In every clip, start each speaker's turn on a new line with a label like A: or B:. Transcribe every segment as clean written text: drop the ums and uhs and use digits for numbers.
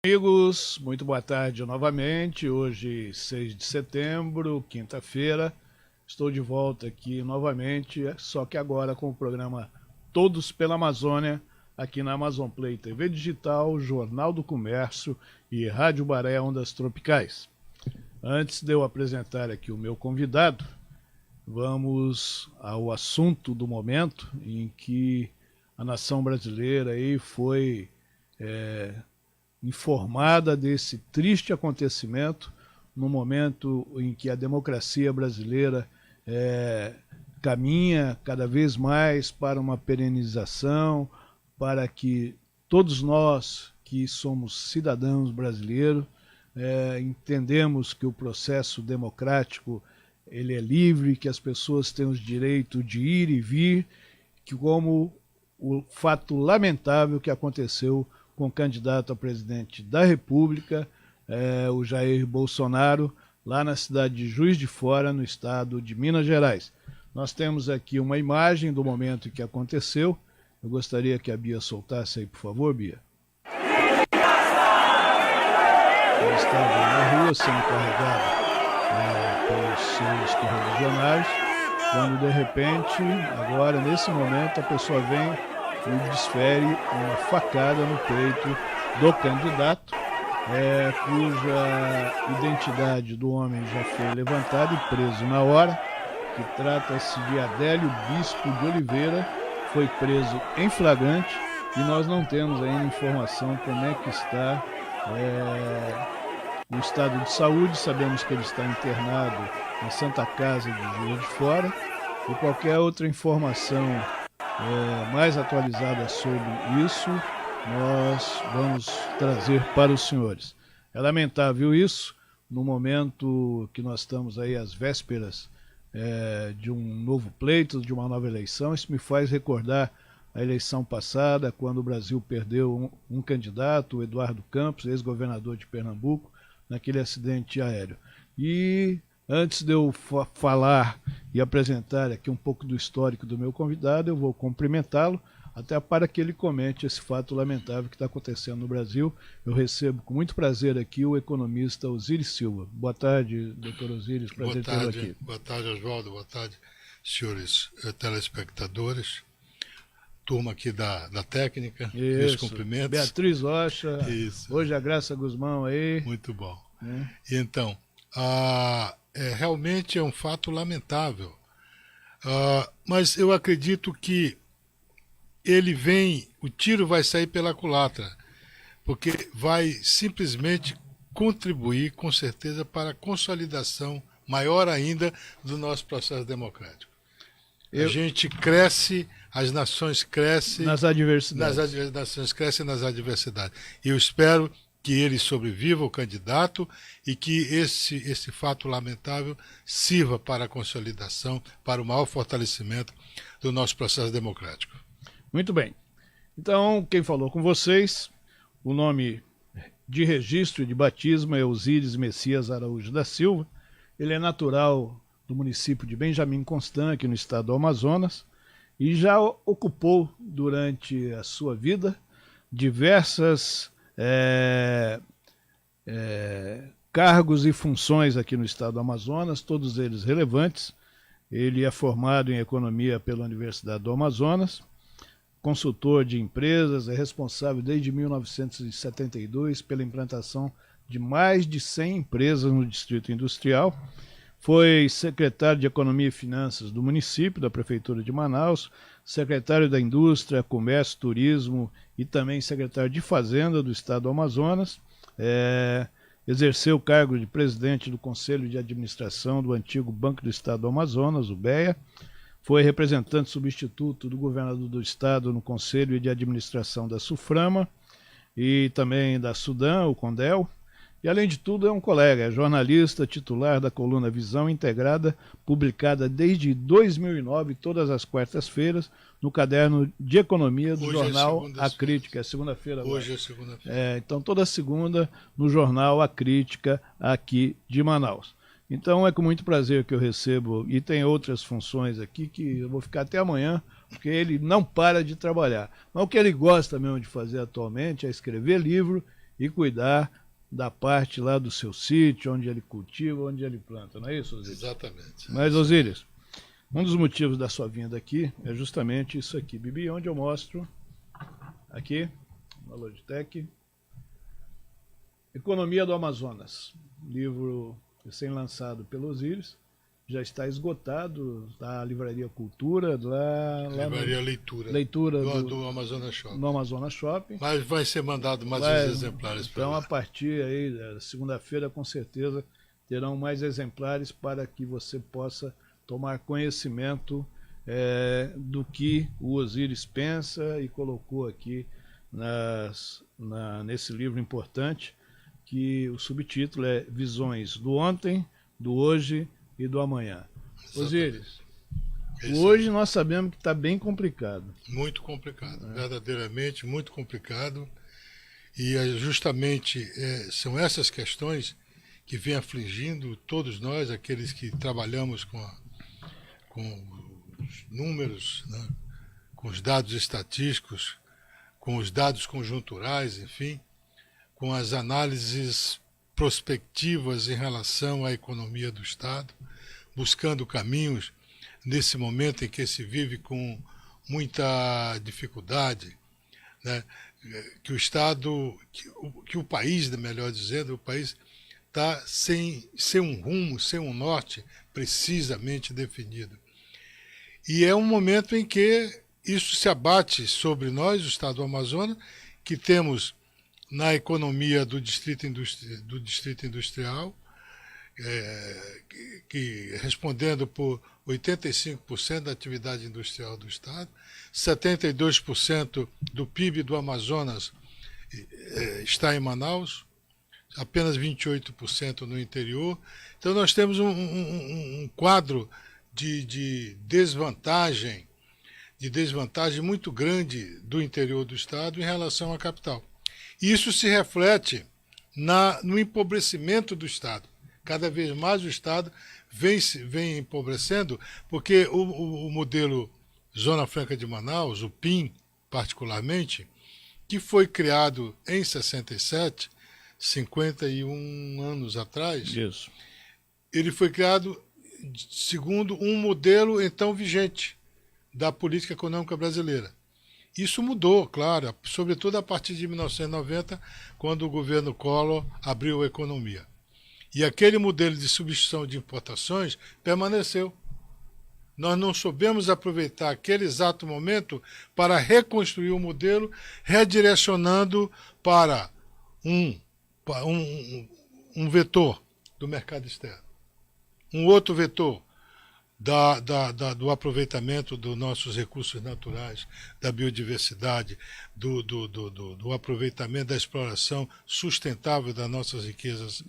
A: Amigos, muito boa tarde novamente. Hoje, 6 de setembro, quinta-feira. Estou de volta aqui novamente, só que agora com o programa Todos pela Amazônia, aqui na Amazon Play TV Digital, Jornal do Comércio e Rádio Baré Ondas Tropicais. Antes de eu apresentar aqui o meu convidado, vamos ao assunto do momento em que a nação brasileira aí foi informada desse triste acontecimento no momento em que a democracia brasileira caminha cada vez mais para uma perenização, para que todos nós que somos cidadãos brasileiros entendemos que o processo democrático ele é livre, que as pessoas têm os direitos de ir e vir, que como o fato lamentável que aconteceu com o candidato a presidente da República, o Jair Bolsonaro, lá na cidade de Juiz de Fora, no estado de Minas Gerais. Nós temos aqui uma imagem do momento em que aconteceu. Eu gostaria que a Bia soltasse aí, por favor, Bia. Ele estava na rua sendo carregado pelos seus correligionários, quando de repente, agora nesse momento, a pessoa vem e desfere uma facada no peito do candidato, cuja identidade do homem já foi levantada e preso na hora, que trata-se de Adélio Bispo de Oliveira, foi preso em flagrante e nós não temos ainda informação como é que está o estado de saúde. Sabemos que ele está internado na Santa Casa de Juiz de Fora e qualquer outra informação mais atualizada sobre isso, nós vamos trazer para os senhores. É lamentável isso, no momento que nós estamos aí às vésperas de um novo pleito, de uma nova eleição. Isso me faz recordar a eleição passada, quando o Brasil perdeu um candidato, o Eduardo Campos, ex-governador de Pernambuco, naquele acidente aéreo. E antes de eu falar e apresentar aqui um pouco do histórico do meu convidado, eu vou cumprimentá-lo, até para que ele comente esse fato lamentável que está acontecendo no Brasil. Eu recebo com muito prazer aqui o economista Osíris Silva. Boa tarde, doutor Osíris, prazer tê-lo aqui.
B: Boa tarde, Oswaldo, boa tarde, senhores telespectadores, turma aqui da técnica, meus cumprimentos.
A: Beatriz Rocha,
B: Isso.
A: Hoje a Graça Guzmão aí.
B: Muito bom. E então, realmente é um fato lamentável, mas eu acredito que o tiro vai sair pela culatra, porque vai simplesmente contribuir, com certeza, para a consolidação maior ainda do nosso processo democrático. A gente cresce, as nações crescem
A: nas adversidades.
B: As nações crescem nas adversidades. E eu espero que ele sobreviva, o candidato, e que esse fato lamentável sirva para a consolidação, para o maior fortalecimento do nosso processo democrático.
A: Muito bem. Então, quem falou com vocês, o nome de registro e de batismo é Osíris Messias Araújo da Silva. Ele é natural do município de Benjamin Constant, aqui no estado do Amazonas, e já ocupou durante a sua vida diversas cargos e funções aqui no estado do Amazonas, todos eles relevantes. Ele é formado em economia pela Universidade do Amazonas, consultor de empresas, é responsável desde 1972 pela implantação de mais de 100 empresas no Distrito Industrial. Foi secretário de Economia e Finanças do município, da Prefeitura de Manaus, secretário da Indústria, Comércio, Turismo e também secretário de Fazenda do Estado do Amazonas. Exerceu o cargo de presidente do Conselho de Administração do antigo Banco do Estado do Amazonas, o BEA. Foi representante substituto do governador do Estado no Conselho de Administração da SUFRAMA e também da SUDAM, o CONDEL. E, além de tudo, é um colega, é jornalista, titular da coluna Visão Integrada, publicada desde 2009, todas as quartas-feiras, no caderno de economia do jornal A Crítica. É segunda-feira agora.
B: Hoje é segunda-feira.
A: Então, toda segunda, no jornal A Crítica, aqui de Manaus. Então, é com muito prazer que eu recebo, e tem outras funções aqui que eu vou ficar até amanhã, porque ele não para de trabalhar. Mas o que ele gosta mesmo de fazer atualmente é escrever livro e cuidar da parte lá do seu sítio, onde ele cultiva, onde ele planta, não é isso, Osíris?
B: Exatamente.
A: Mas, Osíris, um dos motivos da sua vinda aqui é justamente isso aqui, Bibi, onde eu mostro, aqui, na Logitech, Economia do Amazonas, livro recém-lançado pelo Osíris, já está esgotado da Livraria Cultura,
B: Livraria Leitura.
A: Leitura
B: do Amazonas Shopping.
A: No Amazonas Shopping.
B: Mas vai ser mandado mais uns exemplares para
A: Então,
B: lá.
A: a partir aí da segunda-feira, com certeza, terão mais exemplares para que você possa tomar conhecimento do que o Osíris pensa e colocou aqui nesse livro importante, que o subtítulo é Visões do Ontem, do Hoje e do Amanhã. Osíris, hoje nós sabemos que está bem complicado.
B: Muito complicado, verdadeiramente muito complicado. E justamente são essas questões que vêm afligindo todos nós, aqueles que trabalhamos com os números, né, com os dados estatísticos, com os dados conjunturais, enfim, com as análises prospectivas em relação à economia do Estado, buscando caminhos nesse momento em que se vive com muita dificuldade, né? Que o Estado, que o país, melhor dizendo, o país está sem um rumo, sem um norte precisamente definido. E é um momento em que isso se abate sobre nós, o Estado do Amazonas, que temos na economia do distrito industrial, que respondendo por 85% da atividade industrial do Estado, 72% do PIB do Amazonas está em Manaus, apenas 28% no interior. Então nós temos um quadro de desvantagem muito grande do interior do Estado em relação à capital. Isso se reflete no empobrecimento do Estado. Cada vez mais o Estado vem empobrecendo, porque o modelo Zona Franca de Manaus, o PIM particularmente, que foi criado em 67, 51 anos atrás,
A: Isso.
B: Ele foi criado segundo um modelo então vigente da política econômica brasileira. Isso mudou, claro, sobretudo a partir de 1990, quando o governo Collor abriu a economia. E aquele modelo de substituição de importações permaneceu. Nós não soubemos aproveitar aquele exato momento para reconstruir o modelo, redirecionando para um vetor do mercado externo, um outro vetor do aproveitamento dos nossos recursos naturais, da biodiversidade, do aproveitamento da exploração sustentável das nossas riquezas,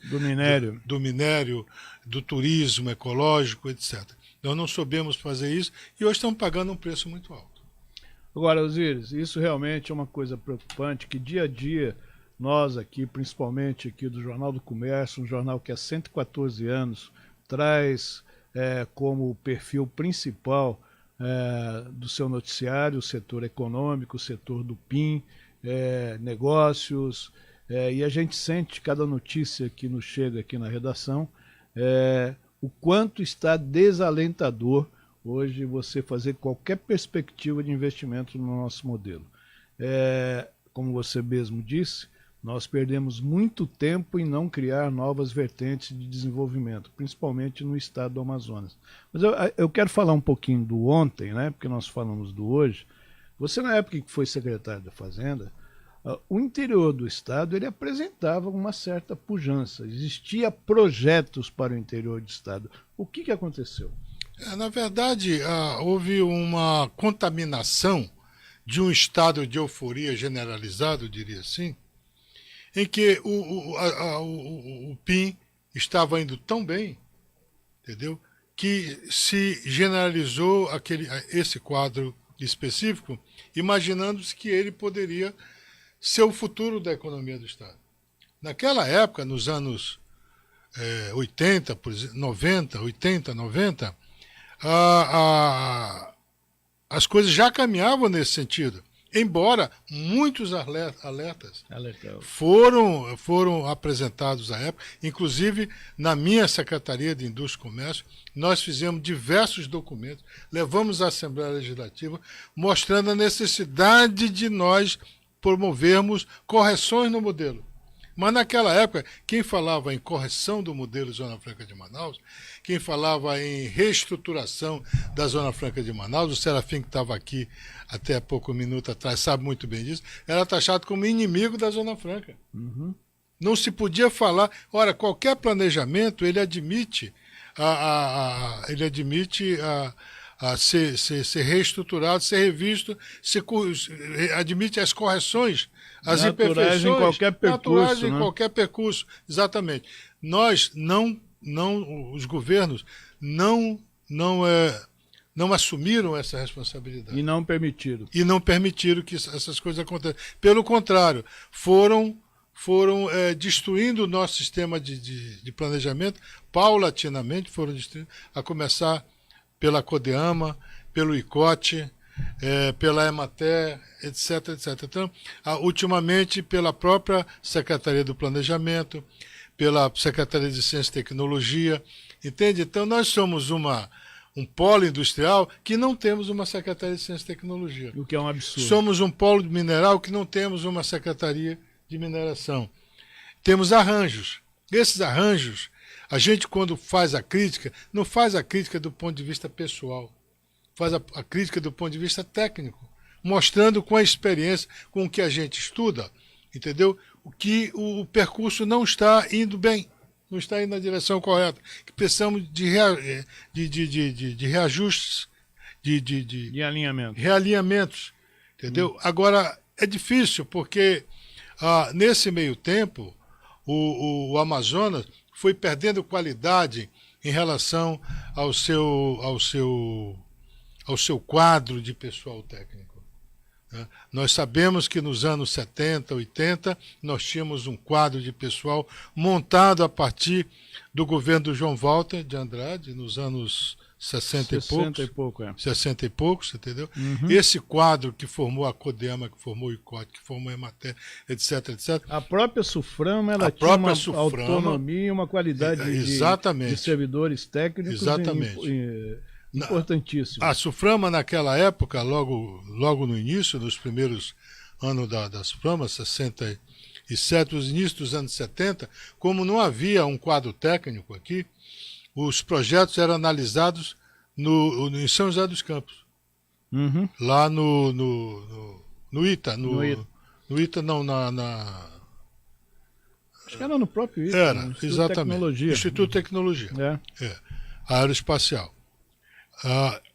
B: do minério, do turismo ecológico, etc. Nós não soubemos fazer isso e hoje estamos pagando um preço muito alto.
A: Agora, Osíris, isso realmente é uma coisa preocupante, que dia a dia nós aqui, principalmente aqui do Jornal do Comércio, um jornal que há 114 anos traz como perfil principal do seu noticiário o setor econômico, o setor do PIM, negócios, e a gente sente cada notícia que nos chega aqui na redação, o quanto está desalentador hoje você fazer qualquer perspectiva de investimento no nosso modelo. Como você mesmo disse, nós perdemos muito tempo em não criar novas vertentes de desenvolvimento, principalmente no estado do Amazonas. Mas eu quero falar um pouquinho do ontem, né, porque nós falamos do hoje. Você, na época que foi secretário da Fazenda, o interior do estado ele apresentava uma certa pujança. Existia projetos para o interior do estado. O que aconteceu?
B: Na verdade, houve uma contaminação de um estado de euforia generalizado, eu diria assim, em que o PIM estava indo tão bem, entendeu, que se generalizou esse quadro específico, imaginando-se que ele poderia ser o futuro da economia do Estado. Naquela época, nos anos 80, 90, as coisas já caminhavam nesse sentido. embora muitos alertas
A: Alertava.
B: foram apresentados à época, inclusive na minha Secretaria de Indústria e Comércio, nós fizemos diversos documentos, levamos à Assembleia Legislativa, mostrando a necessidade de nós promovermos correções no modelo. Mas naquela época, quem falava em correção do modelo Zona Franca de Manaus, quem falava em reestruturação da Zona Franca de Manaus, o Serafim, que estava aqui até há pouco minuto atrás, sabe muito bem disso, era taxado como inimigo da Zona Franca.
A: Uhum.
B: Não se podia falar. Ora, qualquer planejamento, ele admite ser reestruturado, ser revisto, admite as correções, as imperfeições
A: em qualquer percurso,
B: naturais em
A: né?
B: qualquer percurso. Exatamente. Nós os governos não assumiram essa responsabilidade.
A: E não permitiram.
B: E não permitiram que essas coisas aconteçam. Pelo contrário, foram destruindo o nosso sistema de planejamento, paulatinamente foram destruindo, a começar pela CODEAMA, pelo ICOT, pela EMATER, etc, etc. Então, ultimamente, pela própria Secretaria do Planejamento, pela Secretaria de Ciência e Tecnologia, entende? Então, nós somos um polo industrial que não temos uma Secretaria de Ciência e Tecnologia.
A: O que é um absurdo.
B: Somos um polo mineral que não temos uma Secretaria de Mineração. Temos arranjos. Esses arranjos, a gente, quando faz a crítica, não faz a crítica do ponto de vista pessoal, faz a crítica do ponto de vista técnico, mostrando com a experiência, com o que a gente estuda, entendeu? Que o percurso não está indo bem, não está indo na direção correta, que precisamos de reajustes,
A: de alinhamento.
B: realinhamentos, entendeu? Agora, é difícil, porque nesse meio tempo, o Amazonas foi perdendo qualidade em relação ao seu quadro de pessoal técnico. Nós sabemos que nos anos 70, 80, nós tínhamos um quadro de pessoal montado a partir do governo do João Walter de Andrade, nos anos 60 e poucos. 60 e poucos, entendeu?
A: Uhum.
B: Esse quadro que formou a CODEAMA, que formou o ICOT, que formou a EMATER, etc, etc.
A: A própria Suframa, ela tinha uma autonomia e uma qualidade de servidores técnicos importantíssimo.
B: A Suframa, naquela época, logo no início, nos primeiros anos da Suframa, 67, os inícios dos anos 70, como não havia um quadro técnico aqui, os projetos eram analisados em São José dos Campos.
A: Uhum.
B: Lá no ITA. No ITA não,
A: acho que era no próprio ITA.
B: Era,
A: Instituto
B: exatamente.
A: De Tecnologia.
B: Instituto de Tecnologia. Aeroespacial.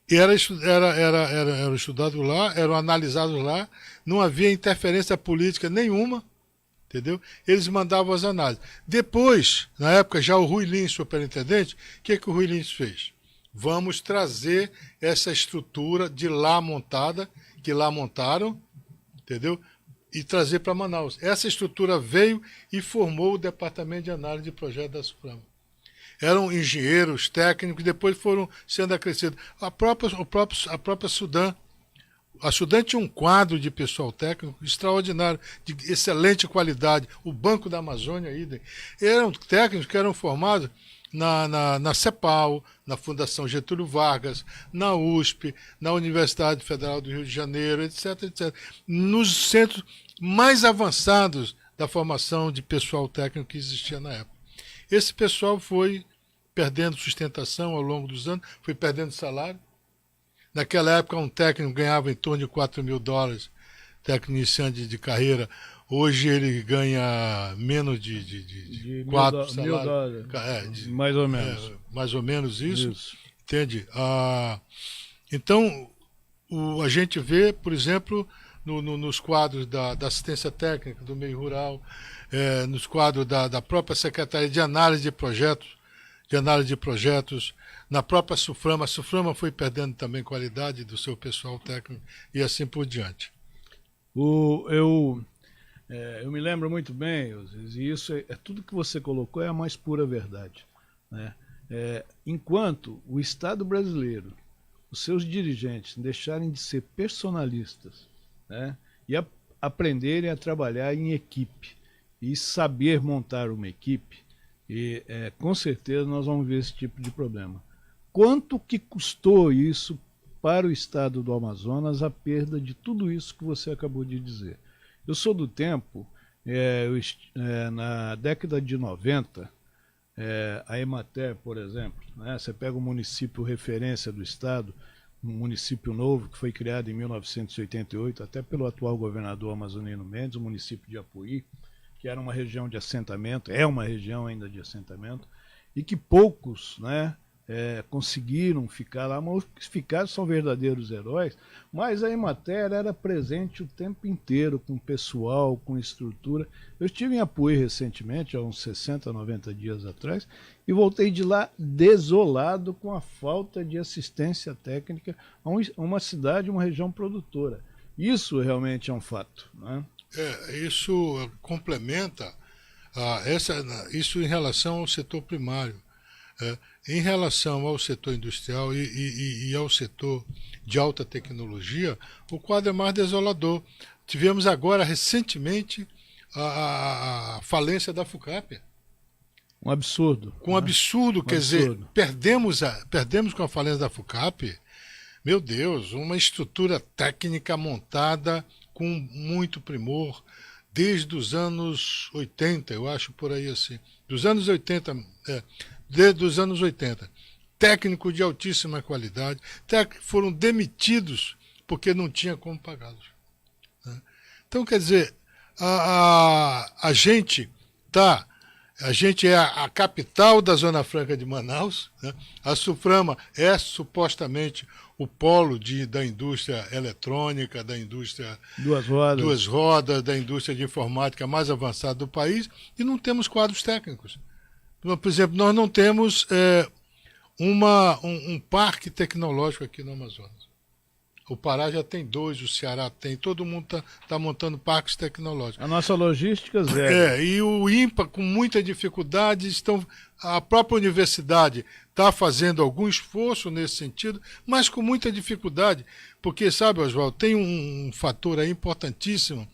B: Era estudado lá, eram analisados lá, não havia interferência política nenhuma, entendeu? Eles mandavam as análises. Depois, na época, já o Rui Lins, superintendente, o que o Rui Lins fez? Vamos trazer essa estrutura de lá montada, que lá montaram, entendeu? E trazer para Manaus. Essa estrutura veio e formou o Departamento de Análise de Projetos da Suframa. Eram engenheiros técnicos, depois foram sendo acrescidos. A própria Sudan. A Sudan tinha um quadro de pessoal técnico extraordinário, de excelente qualidade. O Banco da Amazônia, idem. Eram técnicos que eram formados na CEPAL, na Fundação Getúlio Vargas, na USP, na Universidade Federal do Rio de Janeiro, etc, etc. Nos centros mais avançados da formação de pessoal técnico que existia na época. Esse pessoal foi perdendo sustentação ao longo dos anos, foi perdendo salário. Naquela época, um técnico ganhava em torno de $4.000, técnico iniciante de carreira. Hoje ele ganha menos de 4 salários.
A: Mais ou menos.
B: Mais ou menos isso. Entende? Então, a gente vê, por exemplo, nos quadros da assistência técnica do meio rural, nos quadros da própria Secretaria de Análise de Projetos, na própria Suframa. A Suframa foi perdendo também qualidade do seu pessoal técnico e assim por diante.
A: Eu me lembro muito bem, e isso tudo que você colocou é a mais pura verdade, né? Enquanto o Estado brasileiro, os seus dirigentes deixarem de ser personalistas, né, e aprenderem a trabalhar em equipe e saber montar uma equipe, e com certeza nós vamos ver esse tipo de problema. Quanto que custou isso para o estado do Amazonas, a perda de tudo isso que você acabou de dizer? Eu sou do tempo, na década de 90, a Emater, por exemplo, né, você pega um município referência do estado, um município novo que foi criado em 1988, até pelo atual governador Amazonino Mendes, o município de Apuí, que era uma região de assentamento, é uma região ainda de assentamento, e que poucos, né, conseguiram ficar lá, mas os que ficaram são verdadeiros heróis, mas a Emater era presente o tempo inteiro, com pessoal, com estrutura. Eu estive em Apuí recentemente, há uns 60, 90 dias atrás, e voltei de lá desolado com a falta de assistência técnica a uma cidade, uma região produtora. Isso realmente é um fato, né?
B: Isso complementa isso em relação ao setor primário. Em relação ao setor industrial e ao setor de alta tecnologia, o quadro é mais desolador. Tivemos agora, recentemente, a falência da FUCAP.
A: Um absurdo.
B: Com absurdo, quer dizer, perdemos com a falência da FUCAP, meu Deus, uma estrutura técnica montada com muito primor, desde os anos 80, eu acho por aí assim. Dos anos 80, desde os anos 80. Técnicos de altíssima qualidade, foram demitidos porque não tinha como pagá-los. Né? Então, quer dizer, a gente é a capital da Zona Franca de Manaus, né? A Suframa é supostamente o polo da indústria eletrônica, da indústria duas rodas, da indústria de informática mais avançada do país, e não temos quadros técnicos. Por exemplo, nós não temos um parque tecnológico aqui no Amazonas. O Pará já tem 2, o Ceará tem, todo mundo está montando parques tecnológicos.
A: A nossa logística zero.
B: E o INPA, com muita dificuldade, a própria universidade está fazendo algum esforço nesse sentido, mas com muita dificuldade, porque, sabe, Oswaldo, tem um fator aí importantíssimo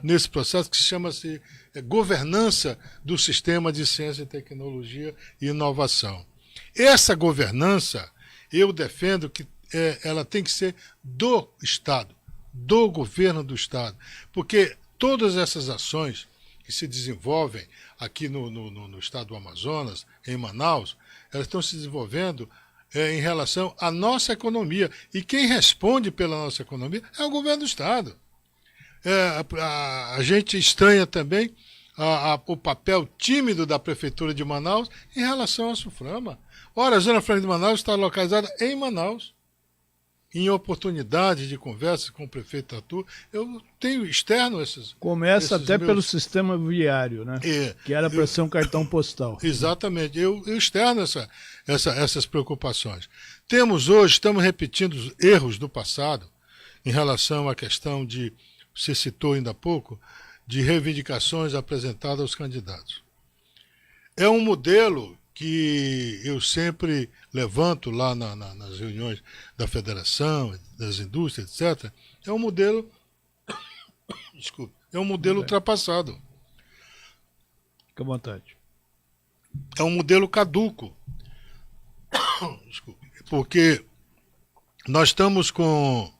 B: nesse processo que se chama-se governança do sistema de ciência, tecnologia e inovação. Essa governança, eu defendo que ela tem que ser do Estado, do governo do Estado, porque todas essas ações que se desenvolvem aqui no estado do Amazonas, em Manaus, elas estão se desenvolvendo em relação à nossa economia. E quem responde pela nossa economia é o governo do Estado. A gente estranha também o papel tímido da Prefeitura de Manaus em relação à Suframa. Ora, a Zona Franca de Manaus está localizada em Manaus. Em oportunidade de conversa com o prefeito Arthur, eu tenho externo esses...
A: Começa até pelo sistema viário, né? Que era para ser um cartão postal.
B: Exatamente. Eu externo essas preocupações. Estamos repetindo os erros do passado em relação à questão de, você citou ainda há pouco, de reivindicações apresentadas aos candidatos. É um modelo que eu sempre levanto lá nas reuniões da federação, das indústrias, etc., é um modelo, desculpe, é um modelo ultrapassado.
A: Fique à vontade.
B: É um modelo caduco. Desculpe, porque nós estamos com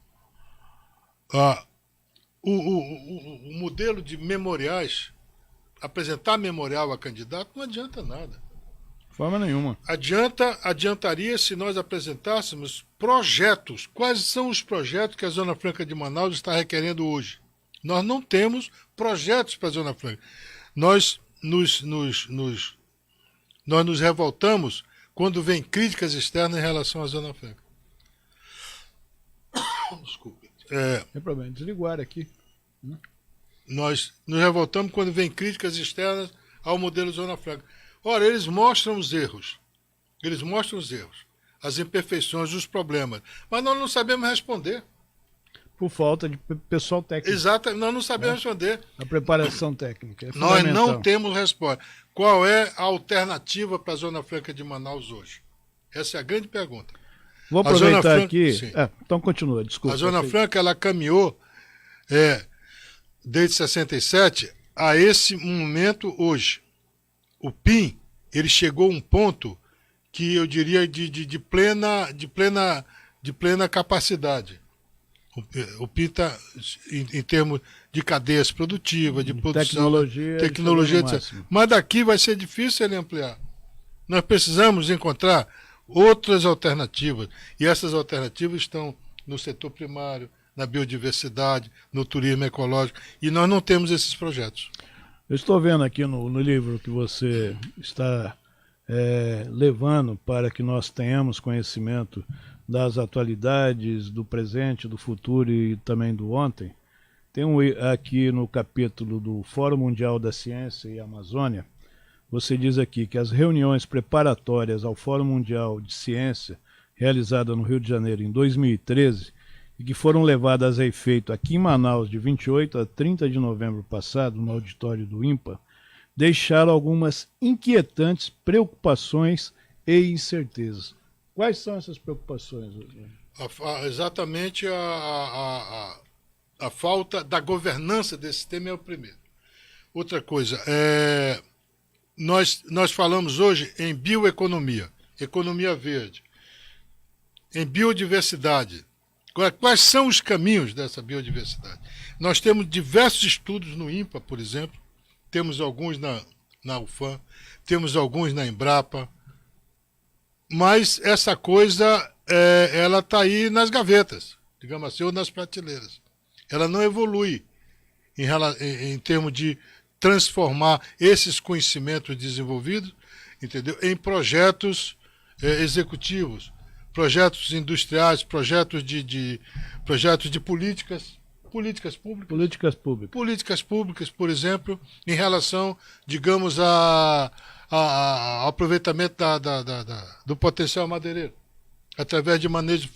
B: o modelo de memoriais, apresentar memorial a candidato não adianta nada.
A: De forma nenhuma.
B: Adiantaria se nós apresentássemos projetos. Quais são os projetos que a Zona Franca de Manaus está requerendo hoje? Nós não temos projetos para a Zona Franca. Nós nos revoltamos quando vem críticas externas em relação à Zona Franca. Desculpe.
A: Tem problema, desligar aqui.
B: Nós nos revoltamos quando vem críticas externas ao modelo Zona Franca. Ora, eles mostram os erros, as imperfeições, os problemas, mas nós não sabemos responder.
A: Por falta de pessoal técnico.
B: Exato, nós não sabemos responder.
A: A preparação técnica.
B: Nós não temos resposta. Qual é a alternativa para a Zona Franca de Manaus hoje? Essa é a grande pergunta.
A: Vou aproveitar aqui. Então continua, desculpa.
B: A Zona Franca, ela caminhou desde 67 a esse momento hoje. O PIN, ele chegou a um ponto que eu diria de plena capacidade. O PIN está, em termos de cadeias produtivas, de produção, tecnologia, etc. Mas daqui vai ser difícil ele ampliar. Nós precisamos encontrar outras alternativas. E essas alternativas estão no setor primário, na biodiversidade, no turismo ecológico. E nós não temos esses projetos.
A: Eu estou vendo aqui no livro que você está levando para que nós tenhamos conhecimento das atualidades, do presente, do futuro e também do ontem. Tem aqui no capítulo do Fórum Mundial da Ciência e Amazônia, você diz aqui que as reuniões preparatórias ao Fórum Mundial de Ciência, realizada no Rio de Janeiro em 2013, e que foram levadas a efeito aqui em Manaus de 28 a 30 de novembro passado, no auditório do INPA, deixaram algumas inquietantes preocupações e incertezas. Quais são essas preocupações?
B: Exatamente a falta da governança desse sistema é o primeiro. Outra coisa, nós falamos hoje em bioeconomia, economia verde, em biodiversidade. Agora, quais são os caminhos dessa biodiversidade? Nós temos diversos estudos no INPA, por exemplo, temos alguns na UFAM, temos alguns na Embrapa, mas essa coisa, ela está aí nas gavetas, digamos assim, ou nas prateleiras. Ela não evolui em termos de transformar esses conhecimentos desenvolvidos, entendeu, em projetos executivos, projetos industriais, projetos de políticas públicas. Políticas públicas, por exemplo, em relação, digamos, ao aproveitamento do potencial madeireiro, através de manejo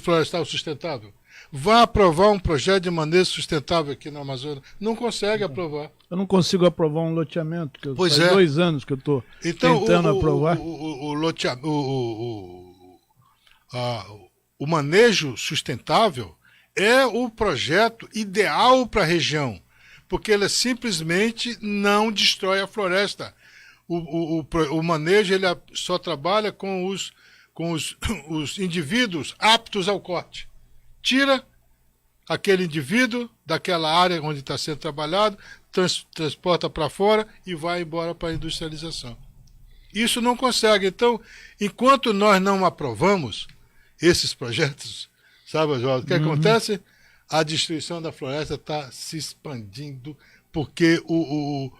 B: florestal sustentável. Vai aprovar um projeto de manejo sustentável aqui na Amazônia? Não consegue aprovar.
A: Eu não consigo aprovar um loteamento, que faz 2 anos que eu estou tentando aprovar.
B: O manejo sustentável é o projeto ideal para a região, porque ele simplesmente não destrói a floresta. O manejo ele só trabalha com os indivíduos aptos ao corte. Tira aquele indivíduo daquela área onde está sendo trabalhado, transporta para fora e vai embora para a industrialização. Isso não consegue. Então, enquanto nós não aprovamos esses projetos, sabe, Oswaldo, o que acontece? A destruição da floresta está se expandindo porque o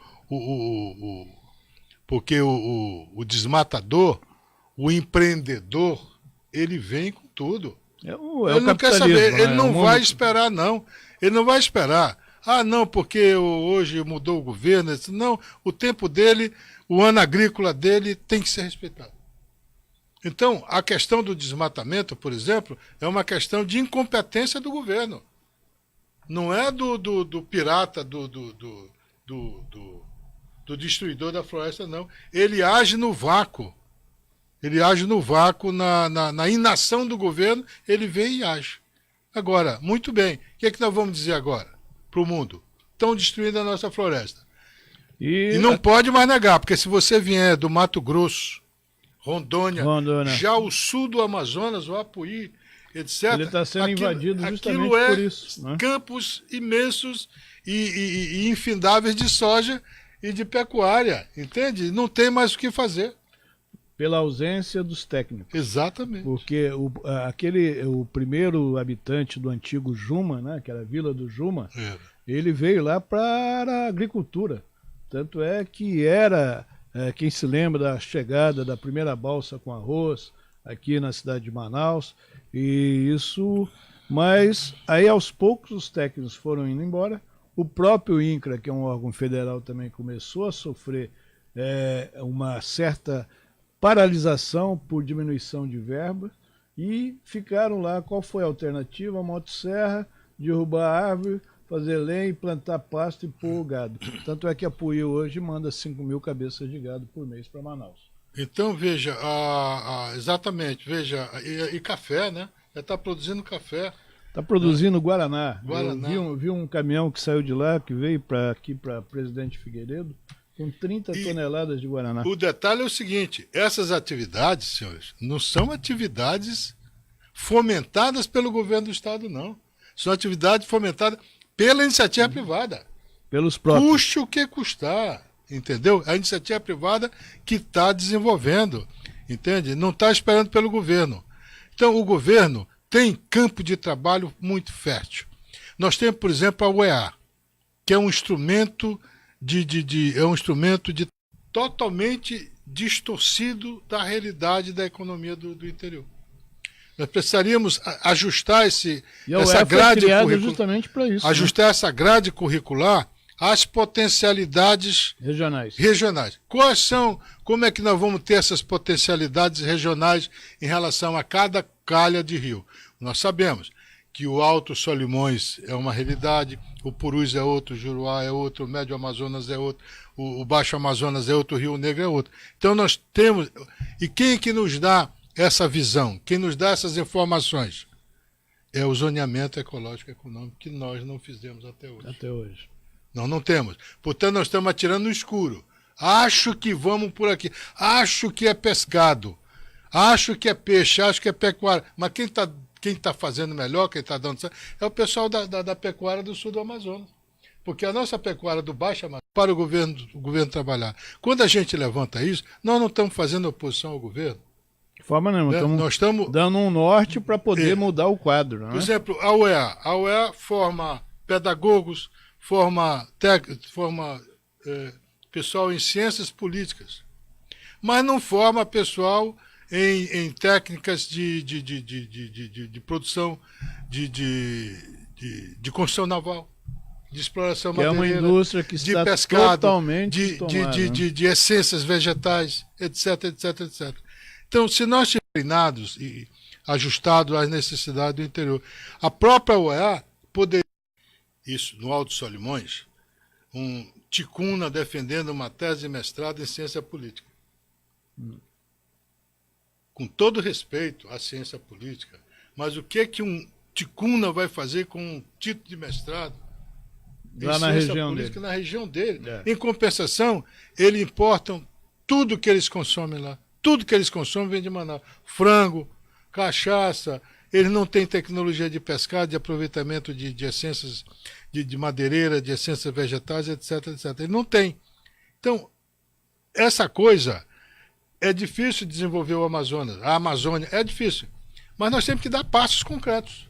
B: desmatador, o empreendedor, ele vem com tudo. Ele não quer saber, ele não vai esperar, não. Ele não vai esperar. Ah, não, porque hoje mudou o governo. Não, o tempo dele, o ano agrícola dele tem que ser respeitado. Então, a questão do desmatamento, por exemplo, é uma questão de incompetência do governo. Não é do pirata, do destruidor da floresta, não. Ele age no vácuo. Ele age no vácuo, na inação do governo, ele vem e age. Agora, muito bem, o que é que nós vamos dizer agora para o mundo? Estão destruindo a nossa floresta. E não pode mais negar, porque se você vier do Mato Grosso, Rondônia, já o sul do Amazonas, o Apuí, etc.
A: Ele está sendo invadido justamente por isso. Né?
B: Campos imensos e infindáveis de soja e de pecuária, entende? Não tem mais o que fazer.
A: Pela ausência dos técnicos.
B: Exatamente.
A: Porque o primeiro habitante do antigo Juma, né, que era a Vila do Juma, ele veio lá para a agricultura. Tanto é que quem se lembra da chegada da primeira balsa com arroz aqui na cidade de Manaus, mas aí aos poucos os técnicos foram indo embora, o próprio INCRA, que é um órgão federal, também começou a sofrer uma certa paralisação por diminuição de verba e ficaram lá. Qual foi a alternativa? A motosserra, derrubar a árvore, fazer lenha e plantar pasto e pôr o gado. Tanto é que a Apuí hoje manda 5.000 cabeças de gado por mês para Manaus.
B: Então, veja, exatamente, veja, e café, né? Já está produzindo café.
A: Está produzindo Guaraná.
B: Guaraná.
A: Eu vi um caminhão que saiu de lá, que veio aqui para Presidente Figueiredo, com 30 toneladas de Guaraná.
B: O detalhe é o seguinte, essas atividades, senhores, não são atividades fomentadas pelo governo do Estado, não. São atividades fomentadas pela iniciativa privada.
A: Pelos próprios.
B: Custe o que custar, entendeu? A iniciativa privada que está desenvolvendo, entende? Não está esperando pelo governo. Então, o governo tem campo de trabalho muito fértil. Nós temos, por exemplo, a UEA, que é um instrumento totalmente distorcido da realidade da economia do interior. Nós precisaríamos ajustar essa grade curricular,
A: justamente para isso,
B: ajustar essa grade curricular às potencialidades regionais. Como é que nós vamos ter essas potencialidades regionais em relação a cada calha de rio? Nós sabemos que o Alto Solimões é uma realidade, o Purus é outro, o Juruá é outro, o Médio Amazonas é outro, o Baixo Amazonas é outro, o Rio Negro é outro. Então nós temos... E quem é que nos dá essa visão? Quem nos dá essas informações? É o zoneamento ecológico e econômico que nós não fizemos até hoje.
A: Até hoje.
B: Nós não temos. Portanto, nós estamos atirando no escuro. Acho que vamos por aqui. Acho que é pescado. Acho que é peixe. Acho que é pecuária. Mas quem tá fazendo melhor, quem está dando certo, é o pessoal da pecuária do sul do Amazonas. Porque a nossa pecuária do Baixo Amazonas, para o governo trabalhar. Quando a gente levanta isso, nós não estamos fazendo oposição ao governo.
A: De forma nenhuma.
B: Nós estamos
A: dando um norte para poder mudar o quadro. Não é?
B: Por exemplo, a UEA. A UEA forma pedagogos, forma pessoal em ciências políticas, mas não forma pessoal em técnicas de produção de construção naval, de exploração madeireira,
A: é uma indústria que
B: de
A: está
B: pescado,
A: totalmente
B: de essências vegetais, etc, etc, etc. Então, se nós estivermos treinados e ajustados às necessidades do interior, a própria UEA poderia, isso no Alto Solimões, um ticuna defendendo uma tese de mestrado em ciência política. Com todo respeito à ciência política, mas o que um ticuna vai fazer com um título de mestrado
A: lá na região dele?
B: Na região dele. Em compensação, eles importam tudo que eles consomem lá. Tudo que eles consomem vem de Manaus. Frango, cachaça, eles não têm tecnologia de pescado, de aproveitamento de essências de madeireira, de essências vegetais, etc, etc. Eles não têm. Então, essa coisa é difícil desenvolver o Amazonas. A Amazônia é difícil. Mas nós temos que dar passos concretos.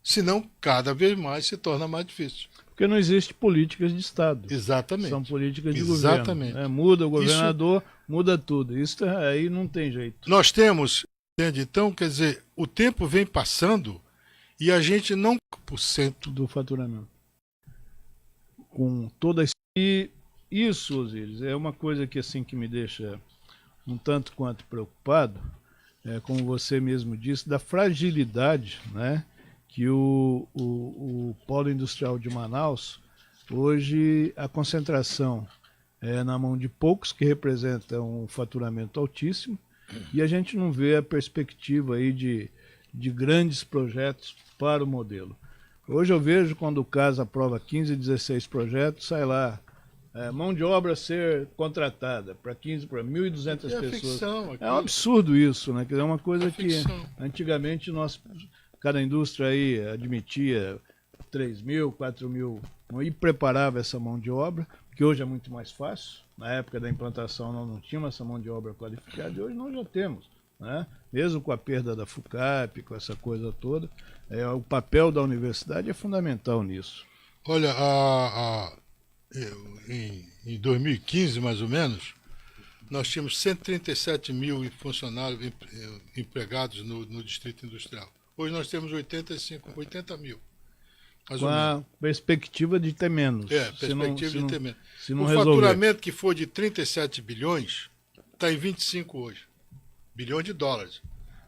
B: Senão, cada vez mais se torna mais difícil.
A: Porque não existe políticas de Estado.
B: Exatamente.
A: São políticas de
B: Exatamente.
A: governo. Muda o governador, muda tudo. Isso aí não tem jeito.
B: Nós temos, entende? Então, quer dizer, o tempo vem passando e a gente não... %
A: do faturamento. Com toda e isso, Osíris, é uma coisa que assim que me deixa um tanto quanto preocupado, como você mesmo disse, da fragilidade, né, que o polo industrial de Manaus, hoje a concentração é na mão de poucos, que representam um faturamento altíssimo, e a gente não vê a perspectiva aí de grandes projetos para o modelo. Hoje eu vejo quando o CAS aprova 15, 16 projetos, sai lá, mão de obra ser contratada para 1.200 pessoas.
B: Ficção,
A: é um absurdo isso, né? É uma coisa que antigamente cada indústria aí admitia 3.000, 4.000 e preparava essa mão de obra, que hoje é muito mais fácil. Na época da implantação nós não tínhamos essa mão de obra qualificada e hoje nós já temos. Né? Mesmo com a perda da FUCAP, com essa coisa toda, o papel da universidade é fundamental nisso.
B: Olha, em 2015, mais ou menos, nós tínhamos 137 mil funcionários empregados no Distrito Industrial. Hoje nós temos 80 mil.
A: Com a perspectiva de ter menos.
B: Perspectiva de ter menos.
A: O
B: faturamento que foi de 37 bilhões está em 25 hoje. Bilhões de dólares.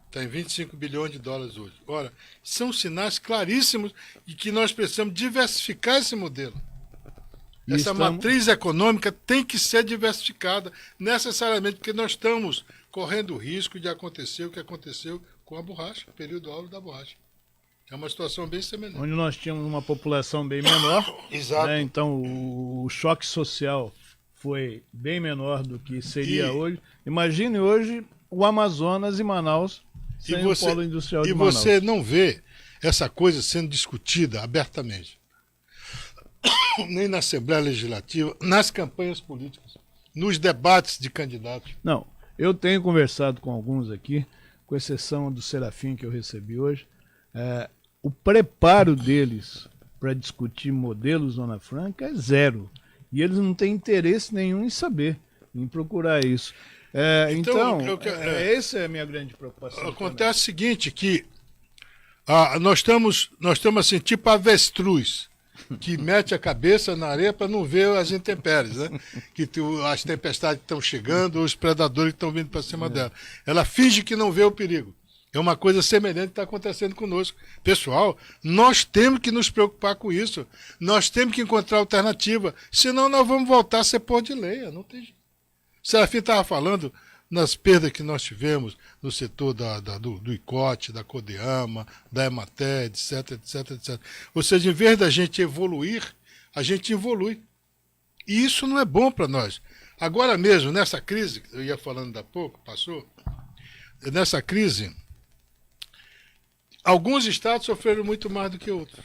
B: Está em 25 bilhões de dólares hoje. Ora, são sinais claríssimos de que nós precisamos diversificar esse modelo. Essa matriz econômica tem que ser diversificada, necessariamente, porque nós estamos correndo o risco de acontecer o que aconteceu com a borracha, período áureo da borracha. É uma situação bem semelhante.
A: Onde nós tínhamos uma população bem menor,
B: Exato.
A: né? Então o choque social foi bem menor do que seria hoje. Imagine hoje o Amazonas e Manaus sem o polo industrial de Manaus.
B: E você não vê essa coisa sendo discutida abertamente, nem na Assembleia Legislativa, nas campanhas políticas, nos debates de candidatos.
A: Não, eu tenho conversado com alguns aqui, com exceção do Serafim que eu recebi hoje, o preparo deles para discutir modelos Zona Franca é zero. E eles não têm interesse nenhum em saber, em procurar isso. Essa é a minha grande preocupação.
B: Acontece o seguinte, que nós estamos assim, tipo avestruz, que mete a cabeça na areia para não ver as intempéries, né? Que as tempestades estão chegando, os predadores que estão vindo para cima dela. Ela finge que não vê o perigo. É uma coisa semelhante que está acontecendo conosco. Pessoal, nós temos que nos preocupar com isso. Nós temos que encontrar alternativa. Senão nós vamos voltar a ser pôr de lenha. Não tem jeito. O Serafim estava falando nas perdas que nós tivemos no setor do ICOT, da CODEAMA, da EMATER, etc, etc, etc. Ou seja, em vez da gente evoluir, a gente evolui. E isso não é bom para nós. Agora mesmo, nessa crise, eu ia falando há pouco, passou, nessa crise, alguns estados sofreram muito mais do que outros.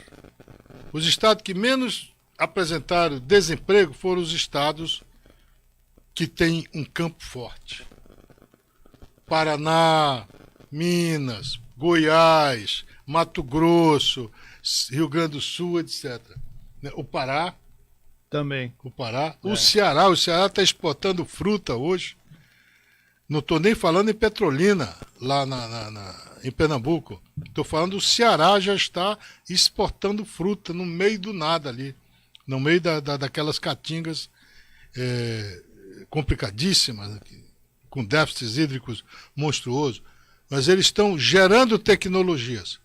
B: Os estados que menos apresentaram desemprego foram os estados que têm um campo forte. Paraná, Minas, Goiás, Mato Grosso, Rio Grande do Sul, etc. O Pará.
A: Também.
B: O Pará. O Ceará está exportando fruta hoje. Não estou nem falando em Petrolina, lá em Pernambuco. Estou falando do Ceará já está exportando fruta no meio do nada ali. No meio daquelas caatingas complicadíssimas, com déficits hídricos monstruosos. Mas eles estão gerando tecnologias.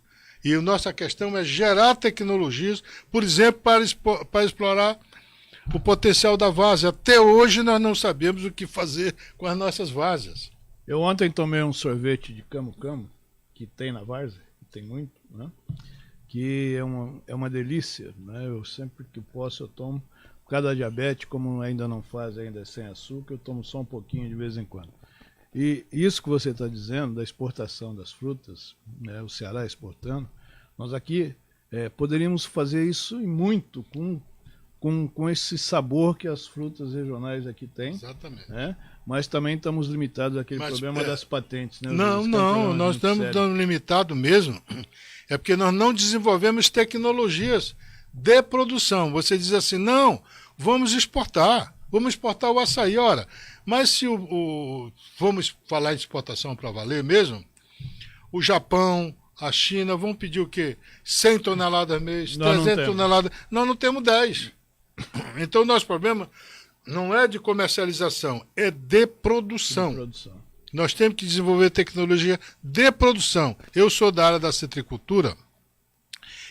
B: E a nossa questão é gerar tecnologias, por exemplo, para explorar o potencial da várzea. Até hoje nós não sabemos o que fazer com as nossas várzeas.
A: Eu ontem tomei um sorvete de camu-camu, que tem na várzea, tem muito, né? Que é uma delícia, né? Eu sempre que posso eu tomo. Por causa da diabetes, como ainda não faz, ainda é sem açúcar, eu tomo só um pouquinho de vez em quando. E isso que você está dizendo, da exportação das frutas, né, o Ceará exportando, nós aqui poderíamos fazer isso e muito com esse sabor que as frutas regionais aqui têm.
B: Exatamente.
A: Né? Mas também estamos limitados àquele problema das patentes. Né?
B: Não, nós estamos limitados mesmo. É porque nós não desenvolvemos tecnologias de produção. Você diz assim, não, vamos exportar o açaí. Ora, mas se vamos falar de exportação para valer mesmo, o Japão, a China vão pedir o quê? 100 toneladas mês, 300 toneladas. Nós não temos 10. Então o nosso problema não é de comercialização, é de produção. Nós temos que desenvolver tecnologia de produção. Eu sou da área da citricultura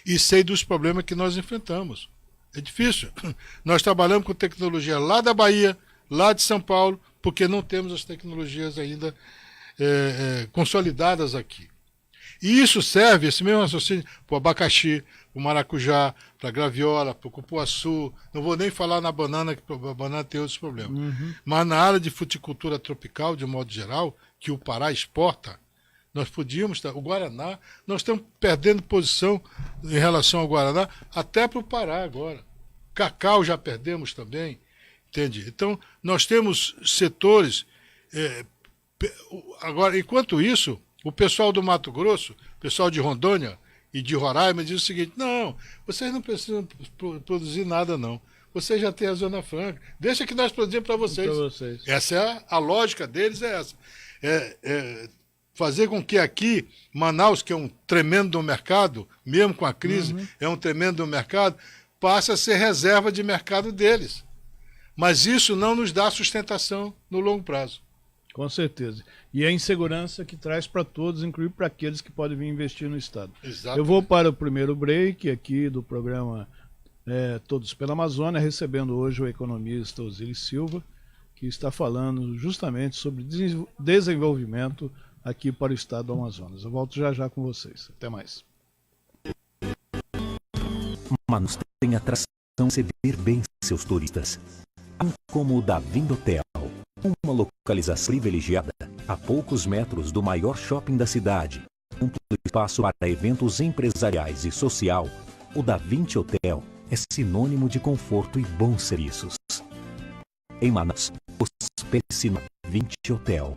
B: e sei dos problemas que nós enfrentamos. É difícil. Nós trabalhamos com tecnologia lá da Bahia, lá de São Paulo, porque não temos as tecnologias ainda consolidadas aqui. E isso serve, esse mesmo raciocínio, para o abacaxi, para o maracujá, para a graviola, para o cupuaçu. Não vou nem falar na banana, que a banana tem outros problemas.
A: Uhum.
B: Mas na área de fruticultura tropical, de modo geral, que o Pará exporta, nós podíamos, o Guaraná, nós estamos perdendo posição em relação ao Guaraná, até para o Pará agora. Cacau já perdemos também, entende? Então, nós temos setores... Agora, enquanto isso, o pessoal do Mato Grosso, o pessoal de Rondônia e de Roraima diz o seguinte, não, vocês não precisam produzir nada não. Vocês já têm a Zona Franca, deixa que nós produzimos para vocês. Essa é a lógica deles, é essa. Fazer com que aqui, Manaus, que é um tremendo mercado, mesmo com a crise, é um tremendo mercado, passe a ser reserva de mercado deles. Mas isso não nos dá sustentação no longo prazo.
A: Com certeza. E a insegurança que traz para todos, inclusive para aqueles que podem vir investir no Estado.
B: Exatamente.
A: Eu vou para o primeiro break aqui do programa Todos pela Amazônia, recebendo hoje o economista Osiris Silva, que está falando justamente sobre desenvolvimento aqui para o Estado do Amazonas. Eu volto já já com vocês. Até mais.
C: Manaus tem a tradição de receber bem seus turistas, como o da Vindotel, uma localização privilegiada a poucos metros do maior shopping da cidade, amplo espaço para eventos empresariais e social. O Da Vinci Hotel é sinônimo de conforto e bons serviços. Em Manaus, hospede-se no Da Vinci Hotel.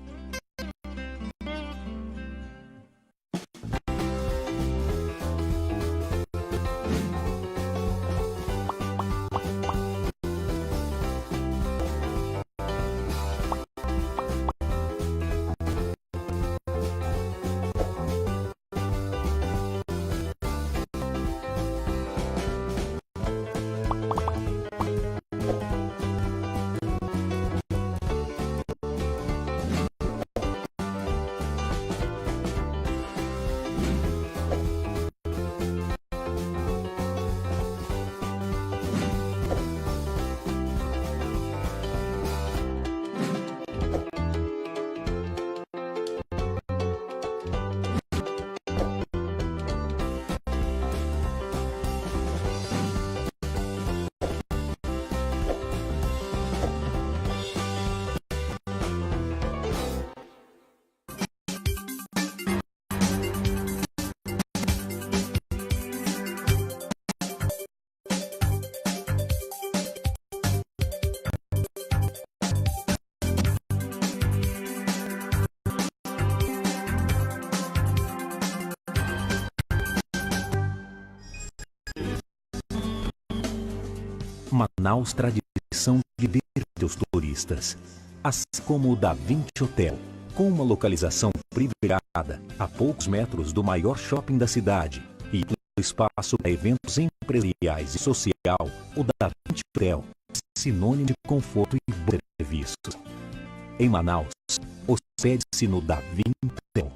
C: Manaus, tradição de receber seus turistas, assim como o Da Vinci Hotel, com uma localização privilegiada a poucos metros do maior shopping da cidade e espaço para eventos empresariais e social. O Da Vinci Hotel é sinônimo de conforto e bons serviços. Em Manaus, hospede-se no Da Vinci Hotel.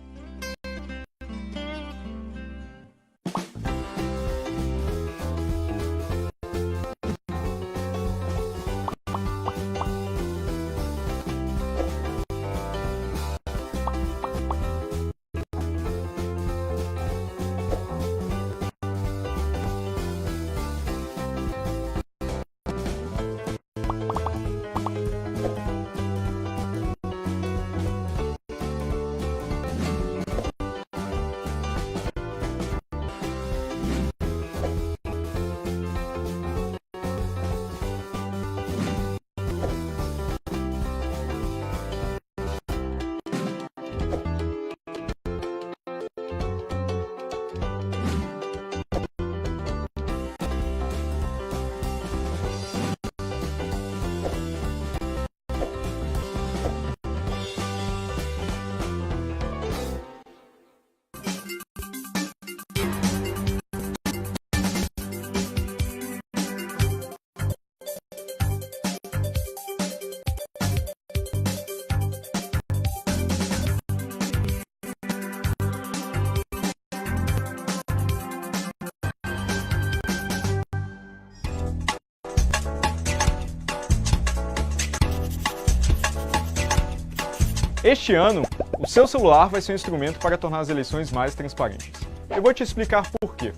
D: Este ano, o seu celular vai ser um instrumento para tornar as eleições mais transparentes. Eu vou te explicar por quê.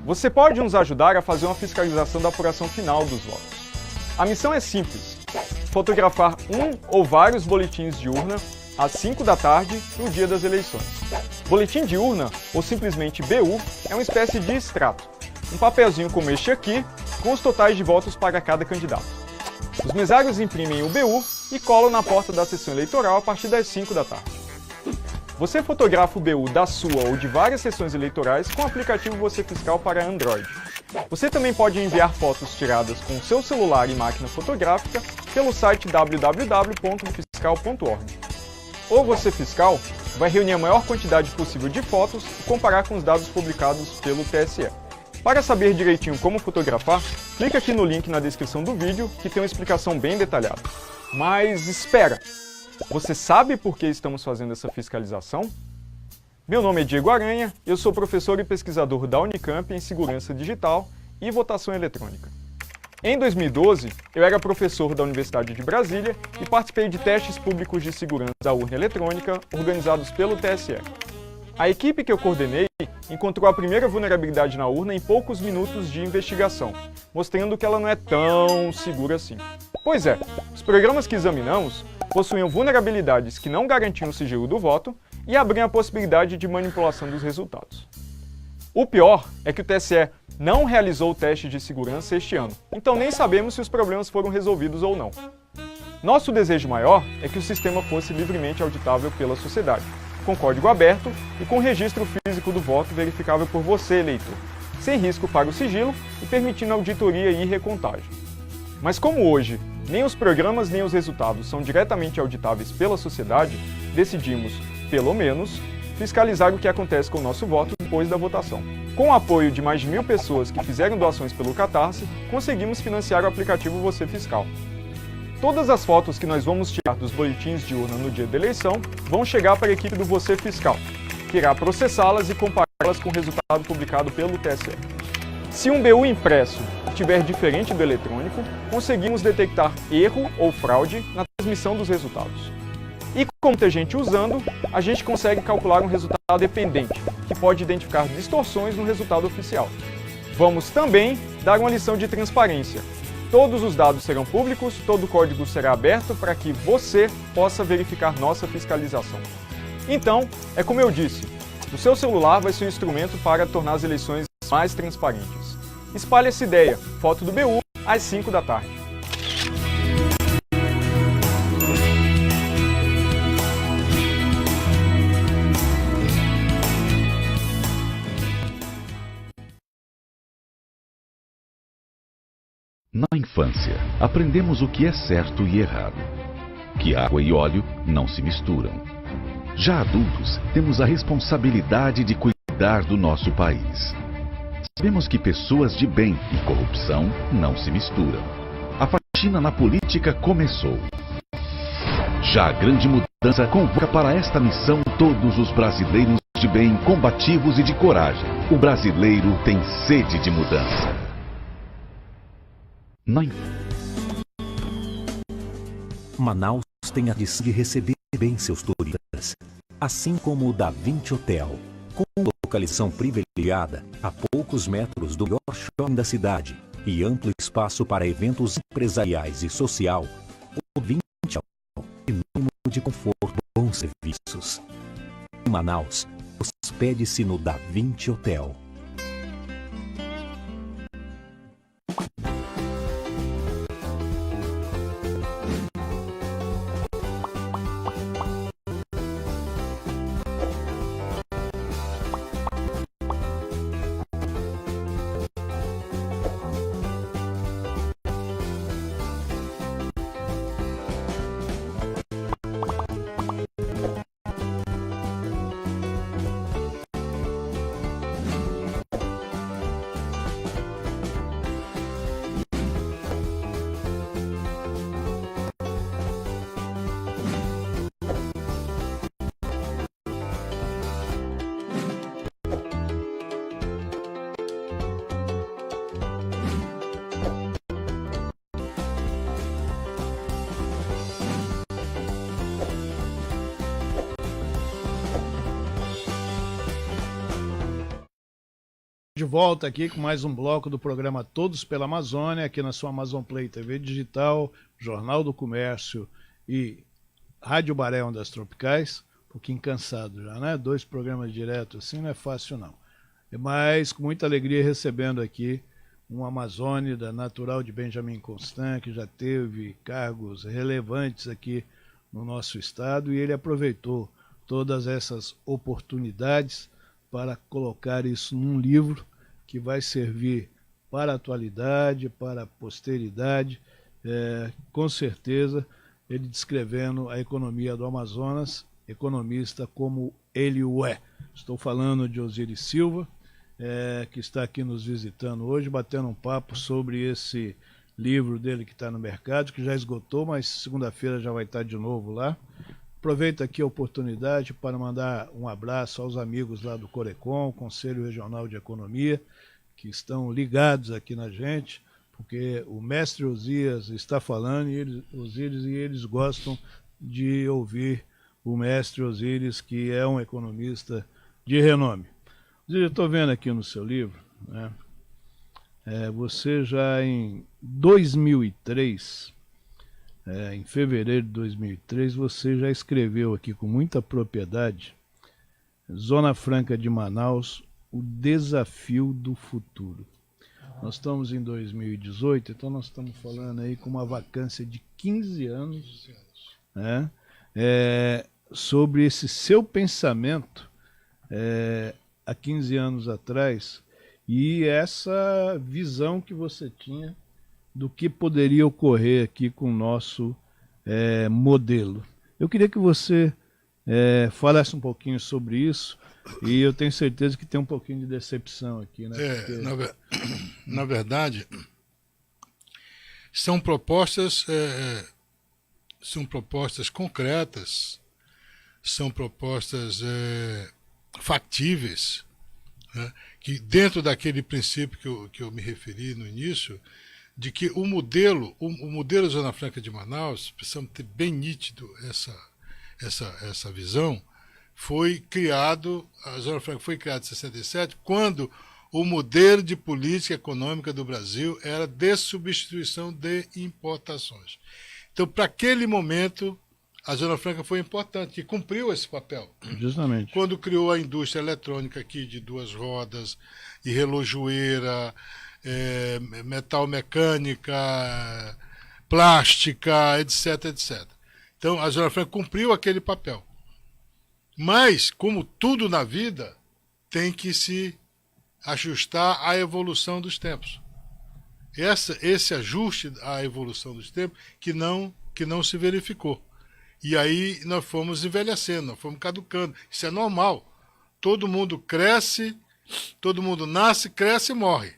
D: Você pode nos ajudar a fazer uma fiscalização da apuração final dos votos. A missão é simples: fotografar um ou vários boletins de urna às 5 da tarde no dia das eleições. Boletim de urna, ou simplesmente BU, é uma espécie de extrato, um papelzinho como este aqui, com os totais de votos para cada candidato. Os mesários imprimem o BU e colam na porta da sessão eleitoral a partir das 5 da tarde. Você fotografa o BU da sua ou de várias sessões eleitorais com o aplicativo Você Fiscal para Android. Você também pode enviar fotos tiradas com seu celular e máquina fotográfica pelo site www.fiscal.org. O Você Fiscal vai reunir a maior quantidade possível de fotos e comparar com os dados publicados pelo TSE. Para saber direitinho como fotografar, clica aqui no link na descrição do vídeo que tem uma explicação bem detalhada. Mas espera! Você sabe por que estamos fazendo essa fiscalização? Meu nome é Diego Aranha, eu sou professor e pesquisador da Unicamp em Segurança Digital e Votação Eletrônica. Em 2012, eu era professor da Universidade de Brasília e participei de testes públicos de segurança da urna eletrônica organizados pelo TSE. A equipe que eu coordenei encontrou a primeira vulnerabilidade na urna em poucos minutos de investigação, mostrando que ela não é tão segura assim. Pois é, os programas que examinamos possuíam vulnerabilidades que não garantiam o sigilo do voto e abriam a possibilidade de manipulação dos resultados. O pior é que o TSE não realizou o teste de segurança este ano, então nem sabemos se os problemas foram resolvidos ou não. Nosso desejo maior é que o sistema fosse livremente auditável pela sociedade, com código aberto e com registro físico do voto verificável por você, eleitor, sem risco para o sigilo e permitindo auditoria e recontagem. Mas como hoje, nem os programas nem os resultados são diretamente auditáveis pela sociedade, decidimos, pelo menos, fiscalizar o que acontece com o nosso voto depois da votação. Com o apoio de mais de 1.000 pessoas que fizeram doações pelo Catarse, conseguimos financiar o aplicativo Você Fiscal. Todas as fotos que nós vamos tirar dos boletins de urna no dia da eleição vão chegar para a equipe do Você Fiscal, que irá processá-las e compará-las com o resultado publicado pelo TSE. Se um BU impresso estiver diferente do eletrônico, conseguimos detectar erro ou fraude na transmissão dos resultados. E com muita gente usando, a gente consegue calcular um resultado dependente, que pode identificar distorções no resultado oficial. Vamos também dar uma lição de transparência. Todos os dados serão públicos, todo o código será aberto para que você possa verificar nossa fiscalização. Então, é como eu disse, o seu celular vai ser um instrumento para tornar as eleições mais transparentes. Espalhe essa ideia, foto do BU, às 5 da tarde.
E: Na infância, aprendemos o que é certo e errado, que água e óleo não se misturam. Já adultos, temos a responsabilidade de cuidar do nosso país. Sabemos que pessoas de bem e corrupção não se misturam. A faxina na política começou. Já a grande mudança convoca para esta missão todos os brasileiros de bem, combativos e de coragem. O brasileiro tem sede de mudança.
C: Manaus tem a tradição de receber bem seus turistas, assim como o Da Vinci Hotel, com localização privilegiada a poucos metros do maior shopping da cidade e amplo espaço para eventos empresariais e social. O 20 é sinônimo de conforto e bons serviços. Em Manaus, hospede-se no Da Vinci Hotel.
A: De volta aqui com mais um bloco do programa Todos pela Amazônia, aqui na sua Amazon Play TV Digital, Jornal do Comércio e Rádio Baré Ondas Tropicais. Um pouquinho cansado já, né? 2 programas diretos assim não é fácil não. Mas com muita alegria recebendo aqui um amazônida natural de Benjamin Constant, que já teve cargos relevantes aqui no nosso estado, e ele aproveitou todas essas oportunidades para colocar isso num livro que vai servir para a atualidade, para a posteridade, com certeza ele descrevendo a economia do Amazonas, economista como ele o é. Estou falando de Osiris Silva, que está aqui nos visitando hoje, batendo um papo sobre esse livro dele que está no mercado, que já esgotou, mas segunda-feira já vai estar de novo lá. Aproveito aqui a oportunidade para mandar um abraço aos amigos lá do Corecon, Conselho Regional de Economia, que estão ligados aqui na gente, porque o mestre Osias está falando, e eles gostam de ouvir o mestre Osiris, que é um economista de renome. Eu estou vendo aqui no seu livro, né? Você já em 2003, em fevereiro de 2003, você já escreveu aqui com muita propriedade, Zona Franca de Manaus, o desafio do futuro. Nós estamos em 2018, então nós estamos falando aí com uma vacância de 15 anos, né? Sobre esse seu pensamento há 15 anos atrás e essa visão que você tinha do que poderia ocorrer aqui com o nosso modelo. Eu queria que você falasse um pouquinho sobre isso, e eu tenho certeza que tem um pouquinho de decepção aqui, né?
B: Na verdade, são propostas concretas, são propostas factíveis, né? Que dentro daquele princípio que eu me referi no início, de que o modelo Zona Franca de Manaus, precisamos ter bem nítido essa visão, a Zona Franca foi criada em 67, quando o modelo de política econômica do Brasil era de substituição de importações. Então, para aquele momento, a Zona Franca foi importante e cumpriu esse papel.
A: Justamente.
B: Quando criou a indústria eletrônica aqui de 2 rodas, de relojoeira, metal mecânica, plástica, etc, etc. Então, a Zona Franca cumpriu aquele papel. Mas, como tudo na vida, tem que se ajustar à evolução dos tempos. Esse ajuste à evolução dos tempos que não se verificou. E aí nós fomos envelhecendo, nós fomos caducando. Isso é normal. Todo mundo cresce, todo mundo nasce, cresce e morre.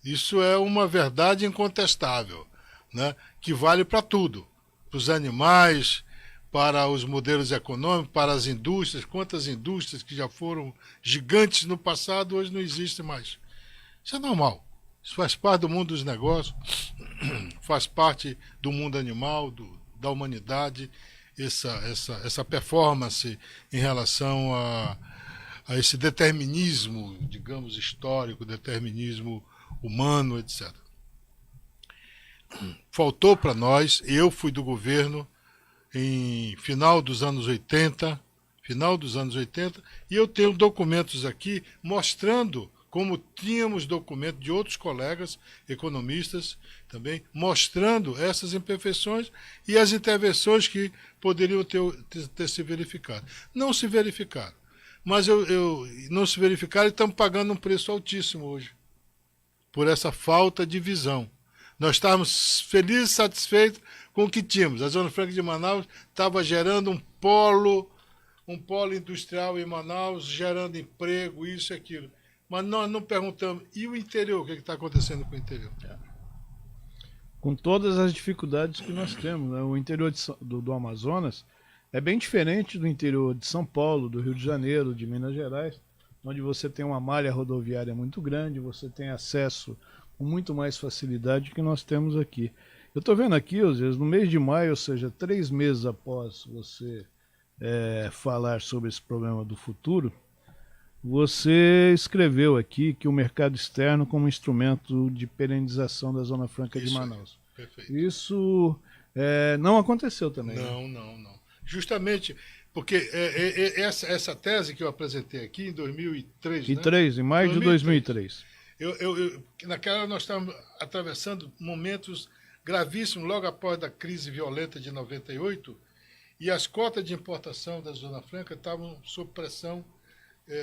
B: Isso é uma verdade incontestável, né? Que vale para tudo. Para os animais, para os modelos econômicos, para as indústrias. Quantas indústrias que já foram gigantes no passado, hoje não existem mais. Isso é normal. Isso faz parte do mundo dos negócios, faz parte do mundo animal, da humanidade, essa performance em relação a esse determinismo, digamos, histórico, determinismo humano, etc. Faltou para nós, eu fui do governo em final dos anos 80, e eu tenho documentos aqui mostrando, como tínhamos documentos de outros colegas economistas também, mostrando essas imperfeições e as intervenções que poderiam ter se verificado. Não se verificaram, mas não se verificaram e estamos pagando um preço altíssimo hoje, por essa falta de visão. Nós estávamos felizes e satisfeitos com o que tínhamos. A Zona Franca de Manaus estava gerando um polo industrial em Manaus, gerando emprego, isso e aquilo. Mas nós não perguntamos, e o interior? O que está acontecendo com o interior?
A: Com todas as dificuldades que nós temos, né? O interior do Amazonas é bem diferente do interior de São Paulo, do Rio de Janeiro, de Minas Gerais, onde você tem uma malha rodoviária muito grande, você tem acesso com muito mais facilidade que nós temos aqui. Eu estou vendo aqui, às vezes, no mês de maio, ou seja, 3 meses após você falar sobre esse problema do futuro, você escreveu aqui que o mercado externo como instrumento de perenização da Zona Franca de Manaus.
B: Perfeito.
A: Isso não aconteceu também.
B: Não. Justamente porque essa tese que eu apresentei aqui em 2003,
A: em maio de 2003.
B: Naquela nós estávamos atravessando momentos gravíssimos logo após a crise violenta de 98, e as cotas de importação da Zona Franca estavam sob pressão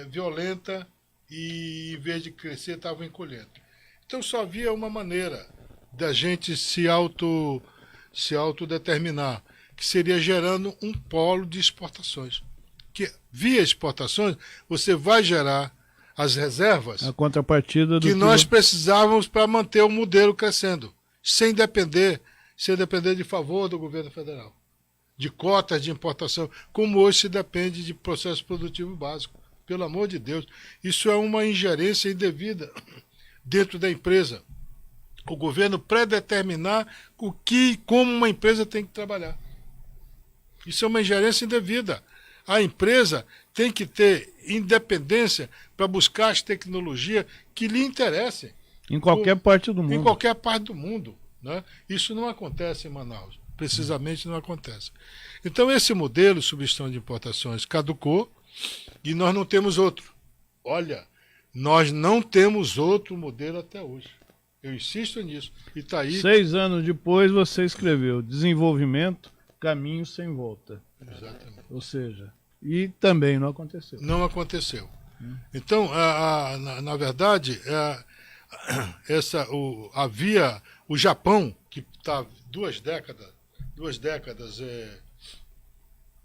B: violenta e, em vez de crescer, estavam encolhendo. Então só havia uma maneira da gente se autodeterminar, que seria gerando um polo de exportações. Que via exportações você vai gerar as reservas,
A: a contrapartida do
B: que nós precisávamos para manter o modelo crescendo, sem depender de favor do governo federal, de cotas de importação, como hoje se depende de processo produtivo básico. Pelo amor de Deus, isso é uma ingerência indevida dentro da empresa. O governo predeterminar como uma empresa tem que trabalhar. Isso é uma ingerência indevida. a empresa tem que ter independência para buscar as tecnologias que lhe interessem.
A: Em qualquer parte do mundo.
B: Em qualquer parte do mundo. Né? Isso não acontece em Manaus. Precisamente não acontece. Então, esse modelo de substituição de importações caducou e nós não temos outro. Olha, nós não temos outro modelo até hoje. Eu insisto nisso. E está aí.
A: 6 anos depois você escreveu Desenvolvimento, Caminho Sem Volta.
B: Exatamente.
A: Ou seja, e também não aconteceu.
B: Não aconteceu. Então, na verdade, havia o Japão, que está 2 décadas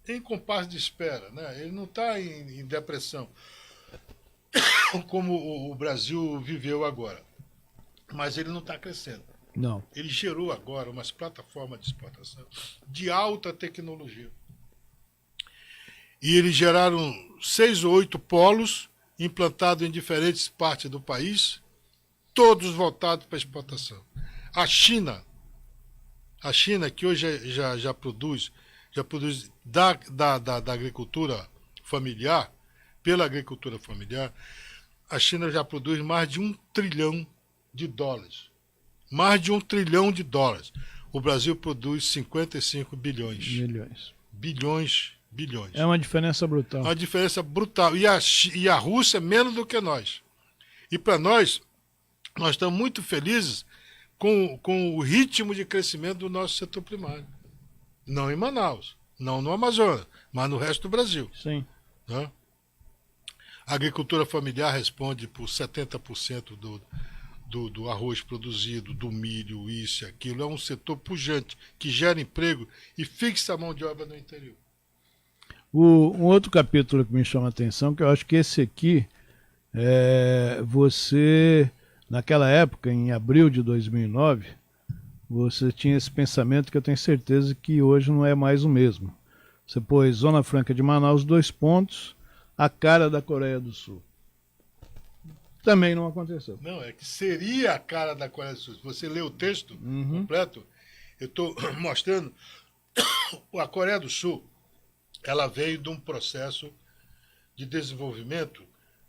B: em compasso de espera, né? Ele não está em depressão, como o Brasil viveu agora. Mas ele não está crescendo.
A: Não.
B: Ele gerou agora umas plataformas de exportação de alta tecnologia. E eles geraram 6 ou 8 polos implantados em diferentes partes do país, todos voltados para a exportação. A China, que hoje já produz da agricultura familiar, pela agricultura familiar, a China já produz mais de $1 trilhão. Mais de $1 trilhão. O Brasil produz 55 bilhões. Bilhões.
A: É uma diferença brutal.
B: Uma diferença brutal. E a Rússia menos do que nós. E para nós estamos muito felizes com o ritmo de crescimento do nosso setor primário. Não em Manaus, não no Amazonas, mas no resto do Brasil.
A: Sim.
B: Né? A agricultura familiar responde por 70% do arroz produzido, do milho, isso e aquilo. É um setor pujante, que gera emprego e fixa a mão de obra no interior.
A: Um outro capítulo que me chama a atenção, que eu acho que esse aqui, você, naquela época, em abril de 2009, você tinha esse pensamento que eu tenho certeza que hoje não é mais o mesmo. Você pôs Zona Franca de Manaus, 2 pontos, a cara da Coreia do Sul. Também não aconteceu.
B: Não, é que seria a cara da Coreia do Sul. Se você lê o texto completo, eu estou mostrando a Coreia do Sul, ela veio de um processo de desenvolvimento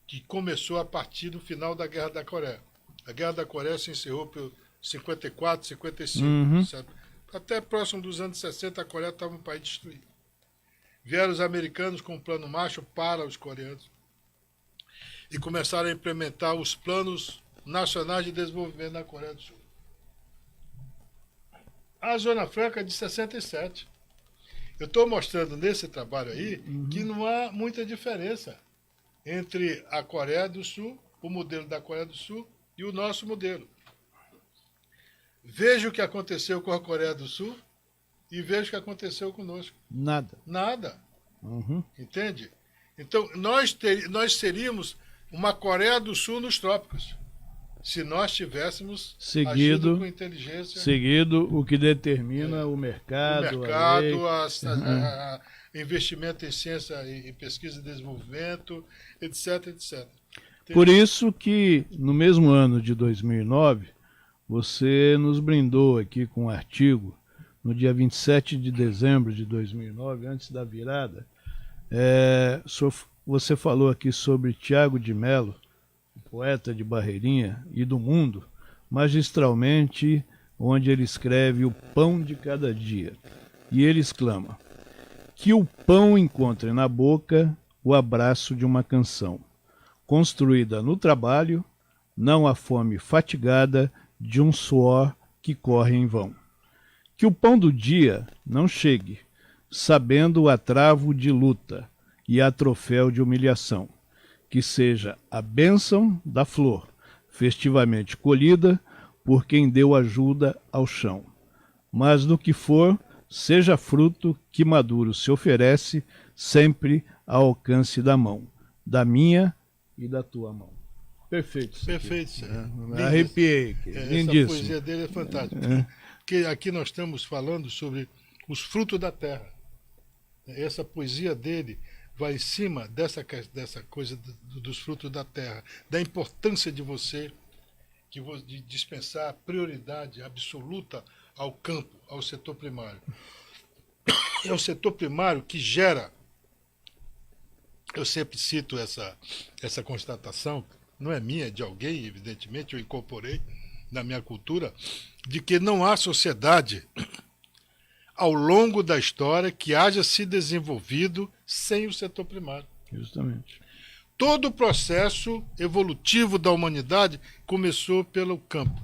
B: que começou a partir do final da Guerra da Coreia. A Guerra da Coreia se encerrou por 54, 55. Sabe? Até próximo dos anos 60, a Coreia estava um país destruído. Vieram os americanos com um plano Marshall para os coreanos e começaram a implementar os planos nacionais de desenvolvimento na Coreia do Sul. A Zona Franca é de 67. Eu estou mostrando nesse trabalho aí que não há muita diferença entre a Coreia do Sul, o modelo da Coreia do Sul e o nosso modelo. Veja o que aconteceu com a Coreia do Sul e veja o que aconteceu conosco. Nada. Entende? Então, nós seríamos uma Coreia do Sul nos trópicos, se nós tivéssemos agido com inteligência.
A: Seguido o que determina o mercado, a lei.
B: Investimento em ciência e pesquisa e desenvolvimento, etc, etc.
A: Por isso que, no mesmo ano de 2009, você nos brindou aqui com um artigo, no dia 27 de dezembro de 2009, antes da virada. Você falou aqui sobre Tiago de Mello, poeta de Barreirinha e do mundo, magistralmente, onde ele escreve o pão de cada dia. E ele exclama: que o pão encontre na boca o abraço de uma canção, construída no trabalho, não a fome fatigada de um suor que corre em vão. Que o pão do dia não chegue, sabendo o atravo de luta e a troféu de humilhação. Que seja a bênção da flor, festivamente colhida por quem deu ajuda ao chão. Mas do que for, seja fruto que maduro se oferece, sempre ao alcance da mão, da minha e da tua mão. Perfeito.
B: Perfeito.
A: Arrepiei.
B: Essa poesia dele é fantástica. Porque aqui nós estamos falando sobre os frutos da terra. Essa poesia dele vai em cima dessa coisa dos frutos da terra, da importância de você, de dispensar prioridade absoluta ao campo, ao setor primário. É o setor primário que gera eu sempre cito essa constatação, não é minha, é de alguém, evidentemente, eu incorporei na minha cultura, de que não há sociedade ao longo da história que haja se desenvolvido sem o setor primário.
A: Justamente.
B: Todo o processo evolutivo da humanidade começou pelo campo.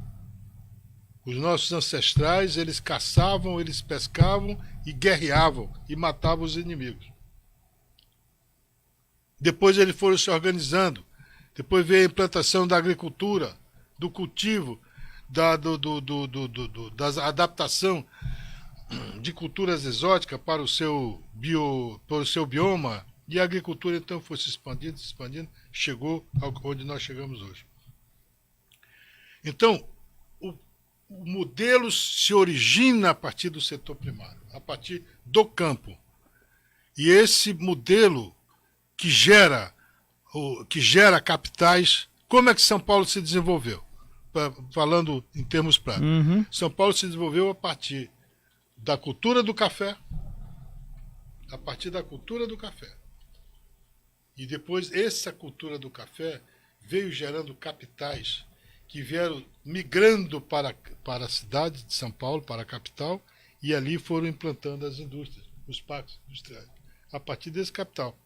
B: Os nossos ancestrais, eles caçavam, eles pescavam e guerreavam e matavam os inimigos. Depois eles foram se organizando. Depois veio a implantação da agricultura, do cultivo, da adaptação de culturas exóticas para o seu bioma. E a agricultura, então, foi se expandindo, chegou onde nós chegamos hoje. Então, o modelo se origina a partir do setor primário, a partir do campo. E esse modelo que gera capitais, como é que São Paulo se desenvolveu? Falando em termos práticos.
A: Uhum.
B: São Paulo se desenvolveu a partir da cultura do café, E depois essa cultura do café veio gerando capitais que vieram migrando para a cidade de São Paulo, para a capital, e ali foram implantando as indústrias, os parques industriais, a partir desse capital.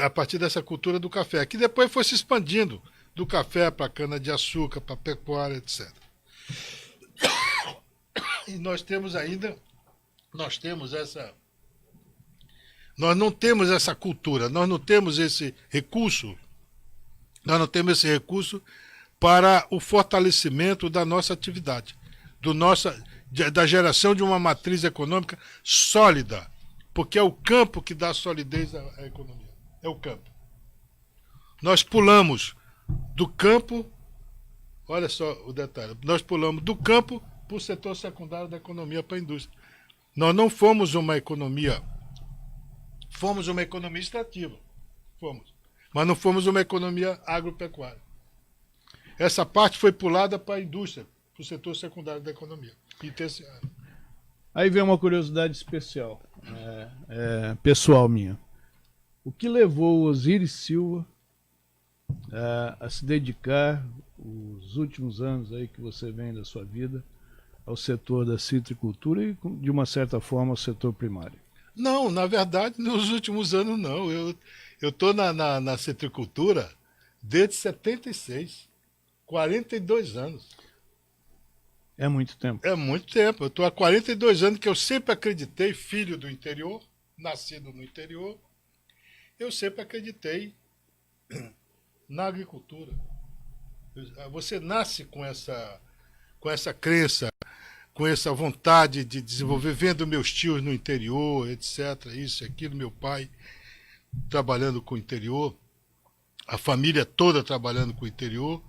B: A partir dessa cultura do café, que depois foi se expandindo do café para a cana-de-açúcar, para a pecuária, etc. E nós não temos essa cultura, nós não temos esse recurso para o fortalecimento da nossa atividade, da geração de uma matriz econômica sólida, porque é o campo que dá solidez à economia, é o campo. Nós pulamos do campo, olha só o detalhe, nós pulamos do campo para o setor secundário da economia, para a indústria. Nós não fomos uma economia, fomos uma economia extrativa, mas não fomos uma economia agropecuária. Essa parte foi pulada para a indústria, para o setor secundário da economia e terciário.
A: Aí vem uma curiosidade especial, pessoal minha. O que levou o Osiris Silva a se dedicar, os últimos anos aí que você vem da sua vida, ao setor da citricultura e, de uma certa forma, ao setor primário?
B: Não, na verdade, nos últimos anos não. Eu estou na citricultura desde 76, 42 anos.
A: É muito tempo.
B: É muito tempo. Eu estou há 42 anos que eu sempre acreditei, filho do interior, nascido no interior, eu sempre acreditei na agricultura. Você nasce com essa crença, com essa vontade de desenvolver, vendo meus tios no interior, etc., isso e aquilo, meu pai trabalhando com o interior, a família toda trabalhando com o interior.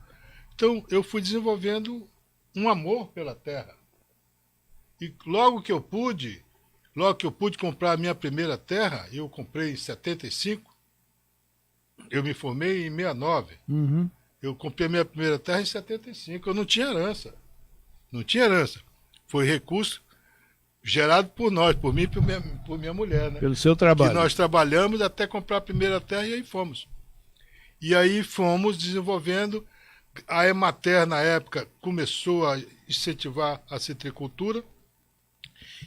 B: Então, eu fui desenvolvendo um amor pela terra. E logo que eu pude comprar a minha primeira terra, eu comprei em 75, eu me formei em 69.
A: Uhum.
B: Eu comprei a minha primeira terra em 75, eu não tinha herança. Foi recurso gerado por nós, por mim e por minha mulher, né?
A: Pelo seu trabalho.
B: Que nós trabalhamos até comprar a primeira terra e aí fomos. E aí fomos desenvolvendo. A Emater, na época, começou a incentivar a citricultura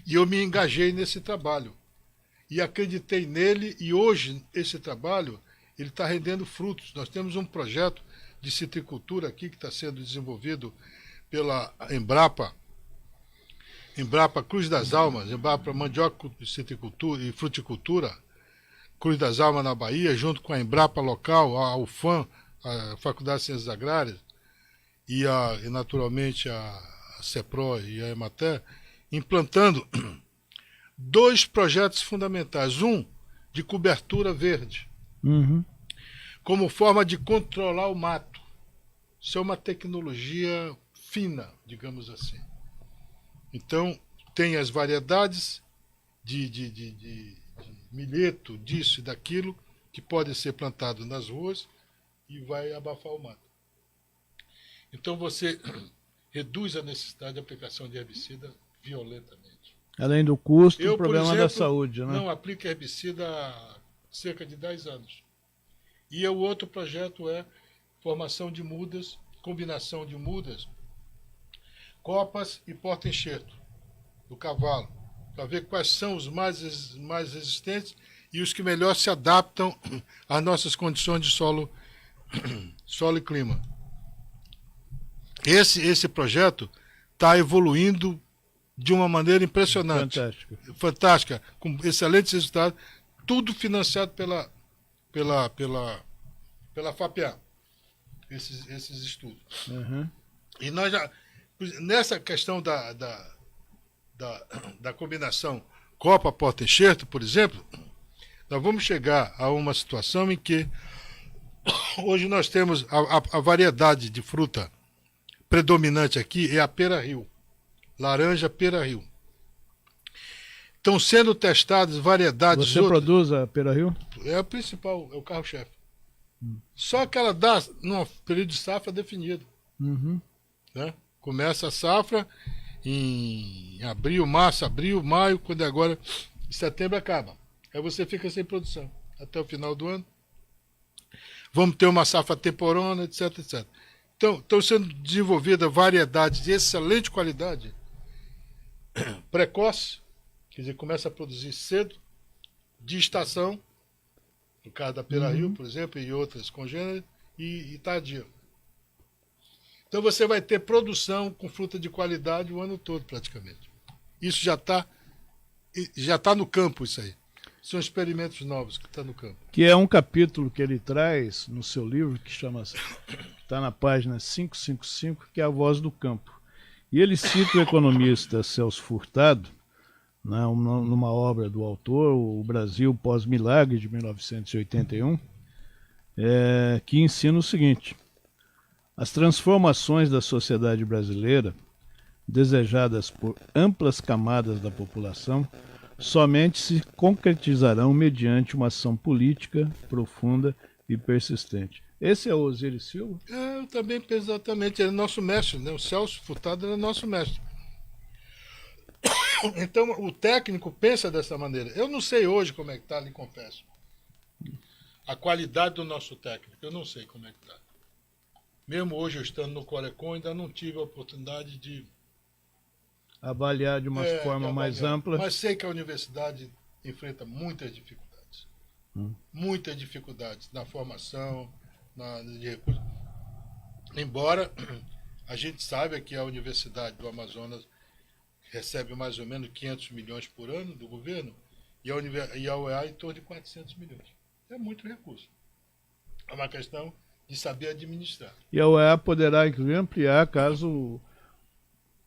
B: e eu me engajei nesse trabalho. E acreditei nele e hoje esse trabalho ele está rendendo frutos. Nós temos um projeto de citricultura aqui que está sendo desenvolvido pela Embrapa Cruz das Almas, Embrapa Mandioca, Citricultura e Fruticultura, Cruz das Almas na Bahia, junto com a Embrapa local, a UFAM, a Faculdade de Ciências Agrárias, e naturalmente a CEPRO e a Emater, implantando 2 projetos fundamentais. Um de cobertura verde,
A: Uhum.
B: como forma de controlar o mato. Isso é uma tecnologia fina, digamos assim. Então, tem as variedades de milheto, disso e daquilo, que podem ser plantados nas ruas e vai abafar o mato. Então, você reduz a necessidade de aplicação de herbicida violentamente.
A: Além do custo,
B: Eu,
A: o problema
B: por exemplo,
A: da saúde, né?
B: não aplico herbicida há cerca de 10 anos. E o outro projeto é formação de mudas, combinação de mudas, copas e porta-enxerto do cavalo, para ver quais são os mais resistentes e os que melhor se adaptam às nossas condições de solo e clima. Esse projeto está evoluindo de uma maneira impressionante. Fantástica, com excelentes resultados, tudo financiado pela FAPEA, esses estudos.
A: Uhum.
B: E nós já, nessa questão da combinação copa, porta-enxerto, por exemplo, nós vamos chegar a uma situação em que hoje nós temos a variedade de fruta predominante aqui é a pera-rio, laranja pera-rio. Estão sendo testadas variedades.
A: Você produz a pera-rio?
B: É o principal, é o carro-chefe. Só que ela dá num período de safra definido.
A: Uhum.
B: Né? Começa a safra em março, abril, maio, quando agora em setembro acaba. Aí você fica sem produção até o final do ano. Vamos ter uma safra temporona, etc, etc. Então, estão sendo desenvolvidas variedades de excelente qualidade, precoce, quer dizer, começa a produzir cedo, de estação, no caso da pera-rio, por exemplo, e outras congêneres, e tardia. Então você vai ter produção com fruta de qualidade o ano todo, praticamente. Isso já tá no campo, isso aí. São experimentos novos que estão no campo.
A: Que é um capítulo que ele traz no seu livro, que está na página 555, que é A Voz do Campo. E ele cita o economista Celso Furtado, né, numa obra do autor, O Brasil Pós-Milagre, de 1981, que ensina o seguinte: as transformações da sociedade brasileira, desejadas por amplas camadas da população, somente se concretizarão mediante uma ação política profunda e persistente. Esse é o Osiris Silva?
B: Eu também penso exatamente. Ele é nosso mestre, né? O Celso Furtado é nosso mestre. Então, o técnico pensa dessa maneira. Eu não sei hoje como é que está, lhe confesso. A qualidade do nosso técnico, eu não sei como é que está. Mesmo hoje, eu estando no Corecon, ainda não tive a oportunidade de
A: avaliar de uma forma mais ampla.
B: Mas sei que a universidade enfrenta muitas dificuldades. Muitas dificuldades na formação, de recursos. Embora a gente saiba que a Universidade do Amazonas recebe mais ou menos 500 milhões por ano do governo e a UEA em torno de 400 milhões. É muito recurso. É uma questão de saber administrar.
A: E a UEA poderá, inclusive, ampliar caso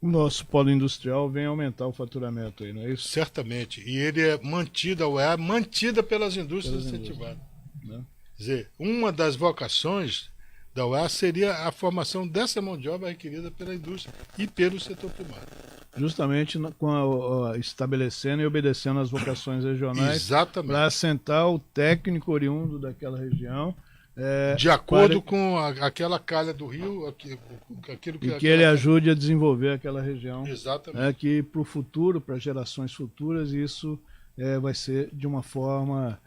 A: o nosso polo industrial venha aumentar o faturamento aí, não é isso?
B: Certamente. E ele é mantido, a UEA é mantida pelas indústrias incentivadas.
A: Né?
B: Quer dizer, uma das vocações da UEA seria a formação dessa mão de obra requerida pela indústria e pelo setor primário.
A: Justamente estabelecendo e obedecendo as vocações regionais para assentar o técnico oriundo daquela região.
B: De acordo com aquela calha do rio, aquilo
A: que ele ajude a desenvolver aquela região.
B: Exatamente.
A: Que para o futuro, para gerações futuras, isso vai ser de uma forma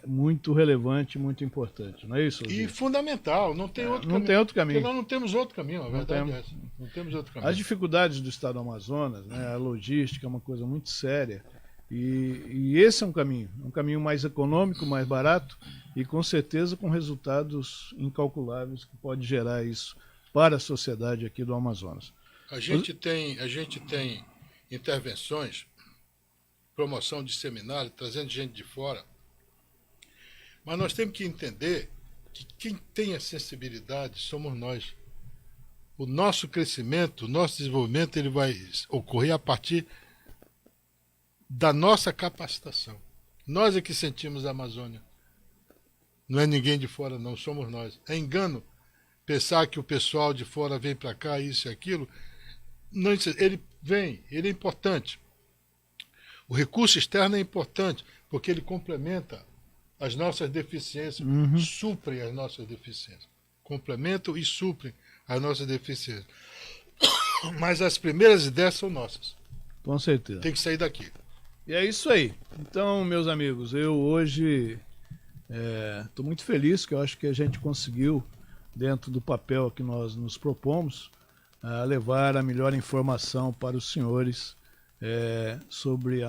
A: muito relevante, muito importante. Não é isso, Osiris?
B: E fundamental, não tem outro caminho.
A: Não tem outro caminho.
B: Porque nós não temos outro caminho, a verdade é essa. Não temos outro caminho.
A: As dificuldades do estado do Amazonas, né, a logística é uma coisa muito séria. E esse é um caminho mais econômico, mais barato e com certeza com resultados incalculáveis que pode gerar isso para a sociedade aqui do Amazonas.
B: A gente tem intervenções, promoção de seminário, trazendo gente de fora, mas nós temos que entender que quem tem a sensibilidade somos nós. O nosso crescimento, o nosso desenvolvimento, ele vai ocorrer a partir da nossa capacitação. Nós é que sentimos a Amazônia. Não é ninguém de fora, não, somos nós. É engano pensar que o pessoal de fora vem para cá, isso e aquilo. Não, ele vem, ele é importante. O recurso externo é importante, porque ele complementa as nossas deficiências, suprem as nossas deficiências. Complementam e suprem as nossas deficiências. Mas as primeiras ideias são nossas.
A: Com certeza.
B: Tem que sair daqui.
A: E é isso aí. Então, meus amigos, eu hoje Estou muito feliz que eu acho que a gente conseguiu, dentro do papel que nós nos propomos, a levar a melhor informação para os senhores sobre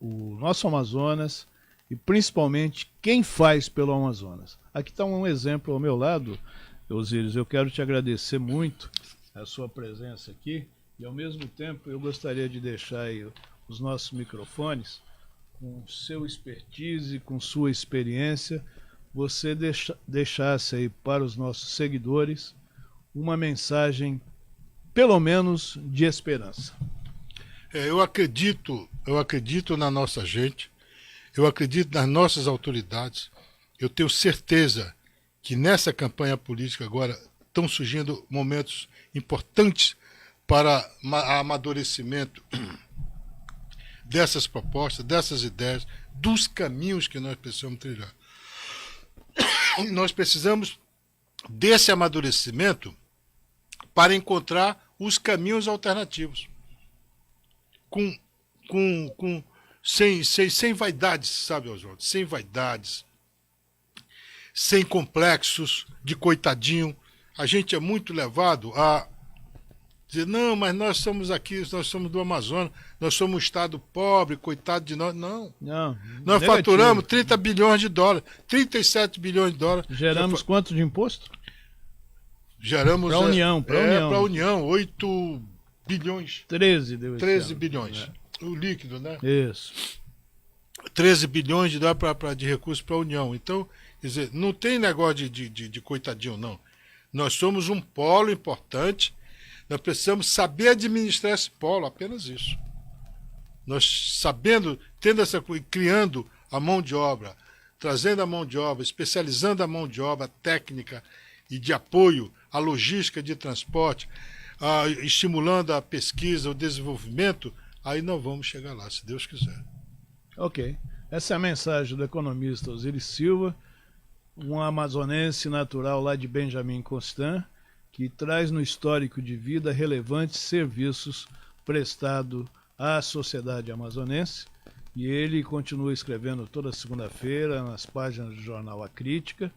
A: o nosso Amazonas e principalmente quem faz pelo Amazonas. Aqui está um exemplo ao meu lado, Osíris. Eu quero te agradecer muito a sua presença aqui e, ao mesmo tempo, eu gostaria de deixar aí os nossos microfones com seu expertise, com sua experiência, você deixasse aí para os nossos seguidores uma mensagem, pelo menos, de esperança.
B: Eu acredito na nossa gente, eu acredito nas nossas autoridades. Eu tenho certeza que nessa campanha política agora estão surgindo momentos importantes para amadurecimento dessas propostas, dessas ideias, dos caminhos que nós precisamos trilhar. Nós precisamos desse amadurecimento para encontrar os caminhos alternativos. Sem vaidades, sabe, Oswaldo? Sem vaidades, sem complexos de coitadinho. A gente é muito levado a dizer, não, mas nós somos aqui, nós somos do Amazonas, nós somos um estado pobre, coitado de nós. Não. Nós
A: negativo.
B: Faturamos 30 bilhões de dólares, 37 bilhões de dólares.
A: Geramos quanto de imposto?
B: Geramos...
A: Para a União.
B: Para a União, 8 bilhões.
A: 13 deu
B: 13 bilhões. O líquido, né?
A: Isso.
B: 13 bilhões de dólares de recursos para a União. Então, quer dizer, não tem negócio de coitadinho, não. Nós somos um polo importante. Nós precisamos saber administrar esse polo, apenas isso. Nós sabendo, criando a mão de obra, trazendo a mão de obra, especializando a mão de obra técnica e de apoio à logística de transporte, estimulando a pesquisa, o desenvolvimento, aí nós vamos chegar lá, se Deus quiser.
A: Ok. Essa é a mensagem do economista Osíris Silva, um amazonense natural lá de Benjamin Constant, que traz no histórico de vida relevantes serviços prestados à sociedade amazonense, e ele continua escrevendo toda segunda-feira nas páginas do jornal A Crítica,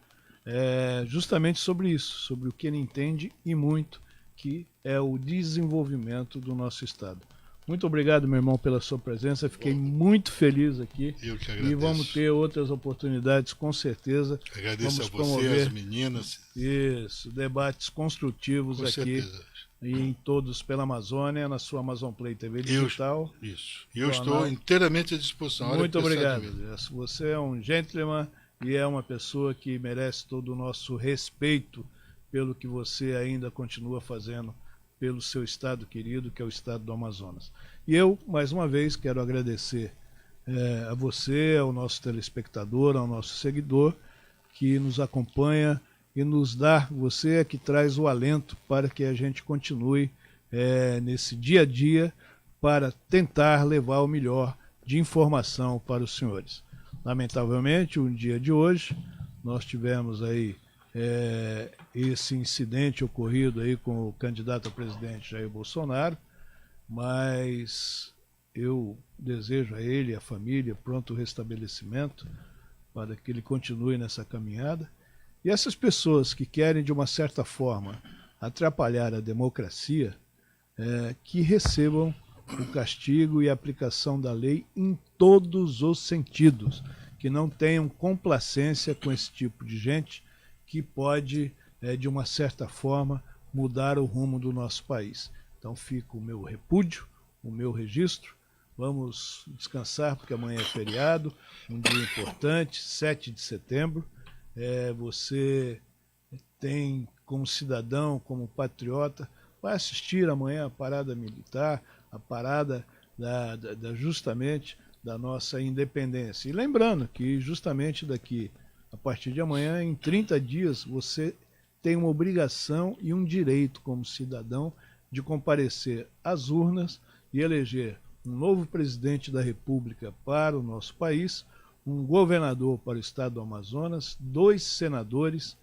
A: justamente sobre isso, sobre o que ele entende e muito, que é o desenvolvimento do nosso estado. Muito obrigado, meu irmão, pela sua presença. Fiquei muito feliz aqui.
B: Eu que agradeço.
A: E vamos ter outras oportunidades, com certeza.
B: Agradeço
A: vamos
B: a você,
A: promover,
B: as meninas.
A: Isso, debates construtivos
B: Com
A: aqui.
B: certeza.
A: E em todos pela Amazônia, na sua Amazon Play TV Digital.
B: Isso. E eu estou inteiramente à disposição.
A: Muito obrigado. Você é um gentleman e é uma pessoa que merece todo o nosso respeito pelo que você ainda continua fazendo pelo seu estado querido, que é o estado do Amazonas. E eu, mais uma vez, quero agradecer a você, ao nosso telespectador, ao nosso seguidor, que nos acompanha e nos dá, você é que traz o alento para que a gente continue nesse dia a dia para tentar levar o melhor de informação para os senhores. Lamentavelmente, o dia de hoje, nós tivemos aí esse incidente ocorrido aí com o candidato a presidente Jair Bolsonaro, mas eu desejo a ele e à família pronto restabelecimento para que ele continue nessa caminhada. E essas pessoas que querem, de uma certa forma, atrapalhar a democracia, que recebam o castigo e a aplicação da lei em todos os sentidos, que não tenham complacência com esse tipo de gente que pode, de uma certa forma, mudar o rumo do nosso país. Então fica o meu repúdio, o meu registro. Vamos descansar, porque amanhã é feriado, um dia importante, 7 de setembro. Você tem, como cidadão, como patriota, vai assistir amanhã a parada militar, a parada justamente da nossa independência. E lembrando que justamente daqui, a partir de amanhã, em 30 dias, você tem uma obrigação e um direito como cidadão de comparecer às urnas e eleger um novo presidente da República para o nosso país, um governador para o estado do Amazonas, 2 senadores,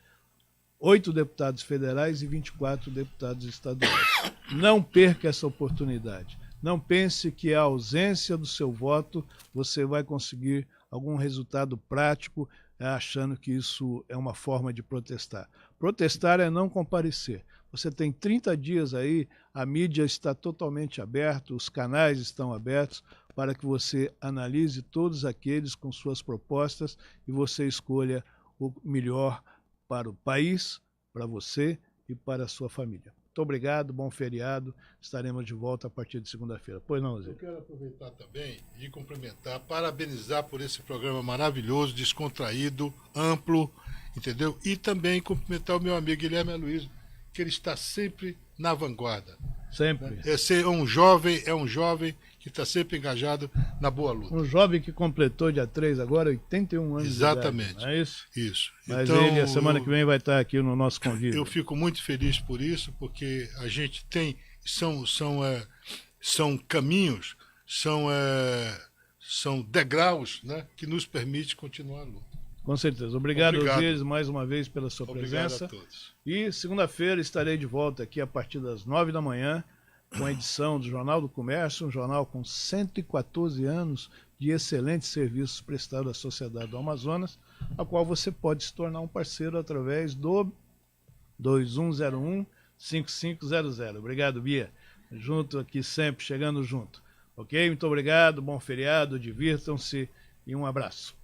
A: 8 deputados federais e 24 deputados estaduais. Não perca essa oportunidade. Não pense que a ausência do seu voto você vai conseguir algum resultado prático achando que isso é uma forma de protestar. Protestar é não comparecer. Você tem 30 dias aí, a mídia está totalmente aberta, os canais estão abertos para que você analise todos aqueles com suas propostas e você escolha o melhor para o país, para você e para a sua família. Muito obrigado, bom feriado. Estaremos de volta a partir de segunda-feira. Pois não, Zé?
B: Eu quero aproveitar também e cumprimentar, parabenizar por esse programa maravilhoso, descontraído, amplo, entendeu? E também cumprimentar o meu amigo Guilherme Aloysio, que ele está sempre na vanguarda.
A: Sempre.
B: É um jovem que está sempre engajado na boa luta.
A: Um jovem que completou dia 3 agora, 81 anos.
B: Exatamente.
A: De idade, não é isso?
B: Isso.
A: Mas
B: então,
A: ele, a semana que vem, vai estar aqui no nosso convívio.
B: Eu fico muito feliz por isso, porque a gente tem. São caminhos, são degraus, né, que nos permite continuar a luta.
A: Com certeza. Obrigado. Osíris, mais uma vez pela sua presença.
B: Obrigado a todos.
A: E segunda-feira estarei de volta aqui a partir das 9 da manhã com a edição do Jornal do Comércio, um jornal com 114 anos de excelentes serviços prestados à sociedade do Amazonas, a qual você pode se tornar um parceiro através do 2101-5500. Obrigado, Bia. Junto aqui sempre, chegando junto. Ok? Muito obrigado, bom feriado, divirtam-se e um abraço.